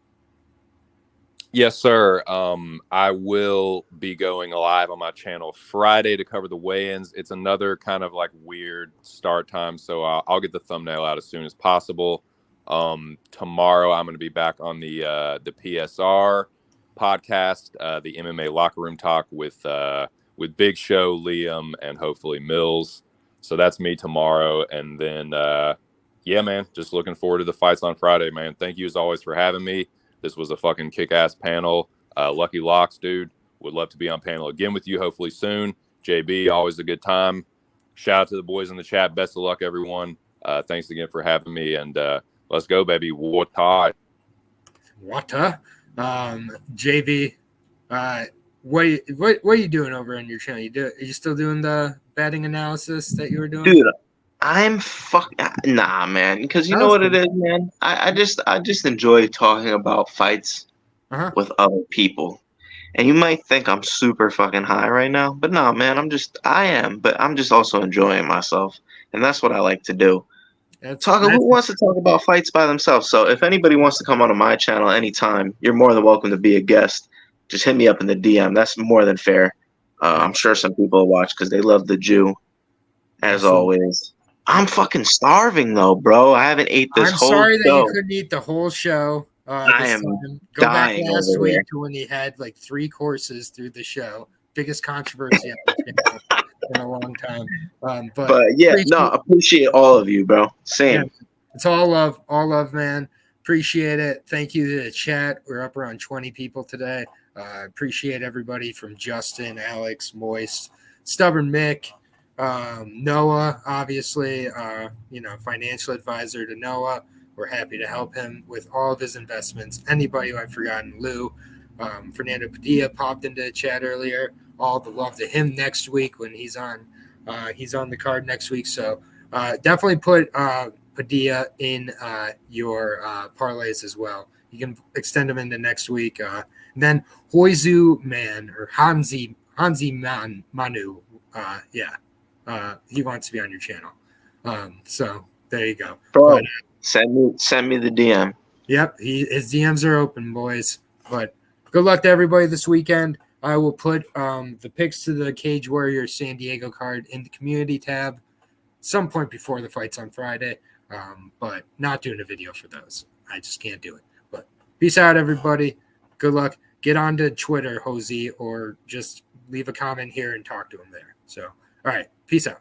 Yes, sir. I will be going live on my channel Friday to cover the weigh-ins. It's another kind of like weird start time, so I'll get the thumbnail out as soon as possible. Tomorrow, I'm going to be back on the PSR podcast, the MMA Locker Room Talk with Big Show, Liam, and hopefully Mills. So that's me tomorrow, and then yeah, man, just looking forward to the fights on Friday, man. Thank you as always for having me. This was a fucking kick-ass panel. Lucky Locks, dude. Would love to be on panel again with you, hopefully soon. JB, always a good time. Shout out to the boys in the chat. Best of luck, everyone. Thanks again for having me, and let's go, baby. Water. JB, what are you doing over on your channel? Are you still doing the betting analysis that you were doing? Dude, I'm nah, man. Because you know what it is, man. I just enjoy talking about fights with other people. And you might think I'm super fucking high right now, but nah, man. But I'm just also enjoying myself, and that's what I like to do. Who wants to talk about fights by themselves? So if anybody wants to come onto my channel anytime, you're more than welcome to be a guest. Just hit me up in the DM. That's more than fair. I'm sure some people will watch because they love the Jew, as always. I'm fucking starving though, bro. I haven't ate this whole show. I'm sorry that you couldn't eat the whole show. I am Go back last week to when he had like 3 courses through the show. Biggest controversy in a long time. But yeah, appreciate all of you, bro. Same. Yeah, it's all love, man. Appreciate it. Thank you to the chat. We're up around 20 people today. Appreciate everybody from Justin, Alex, Moist, Stubborn Mick, Noah, obviously, financial advisor to Noah. We're happy to help him with all of his investments. Anybody who I've forgotten, Lou, Fernando Padilla popped into the chat earlier. All the love to him next week when he's on the card next week. So definitely put Padilla in your parlays as well. You can extend them into next week. And then Hoizu Man or Hanzi Manu. He wants to be on your channel. So there you go. Bro, send me the DM. Yep, his DMs are open, boys. But good luck to everybody this weekend. I will put the picks to the Cage Warriors San Diego card in the community tab some point before the fights on Friday, but not doing a video for those. I just can't do it. But peace out, everybody. Good luck. Get onto Twitter, Hosey, or just leave a comment here and talk to him there. So, all right. Peace out.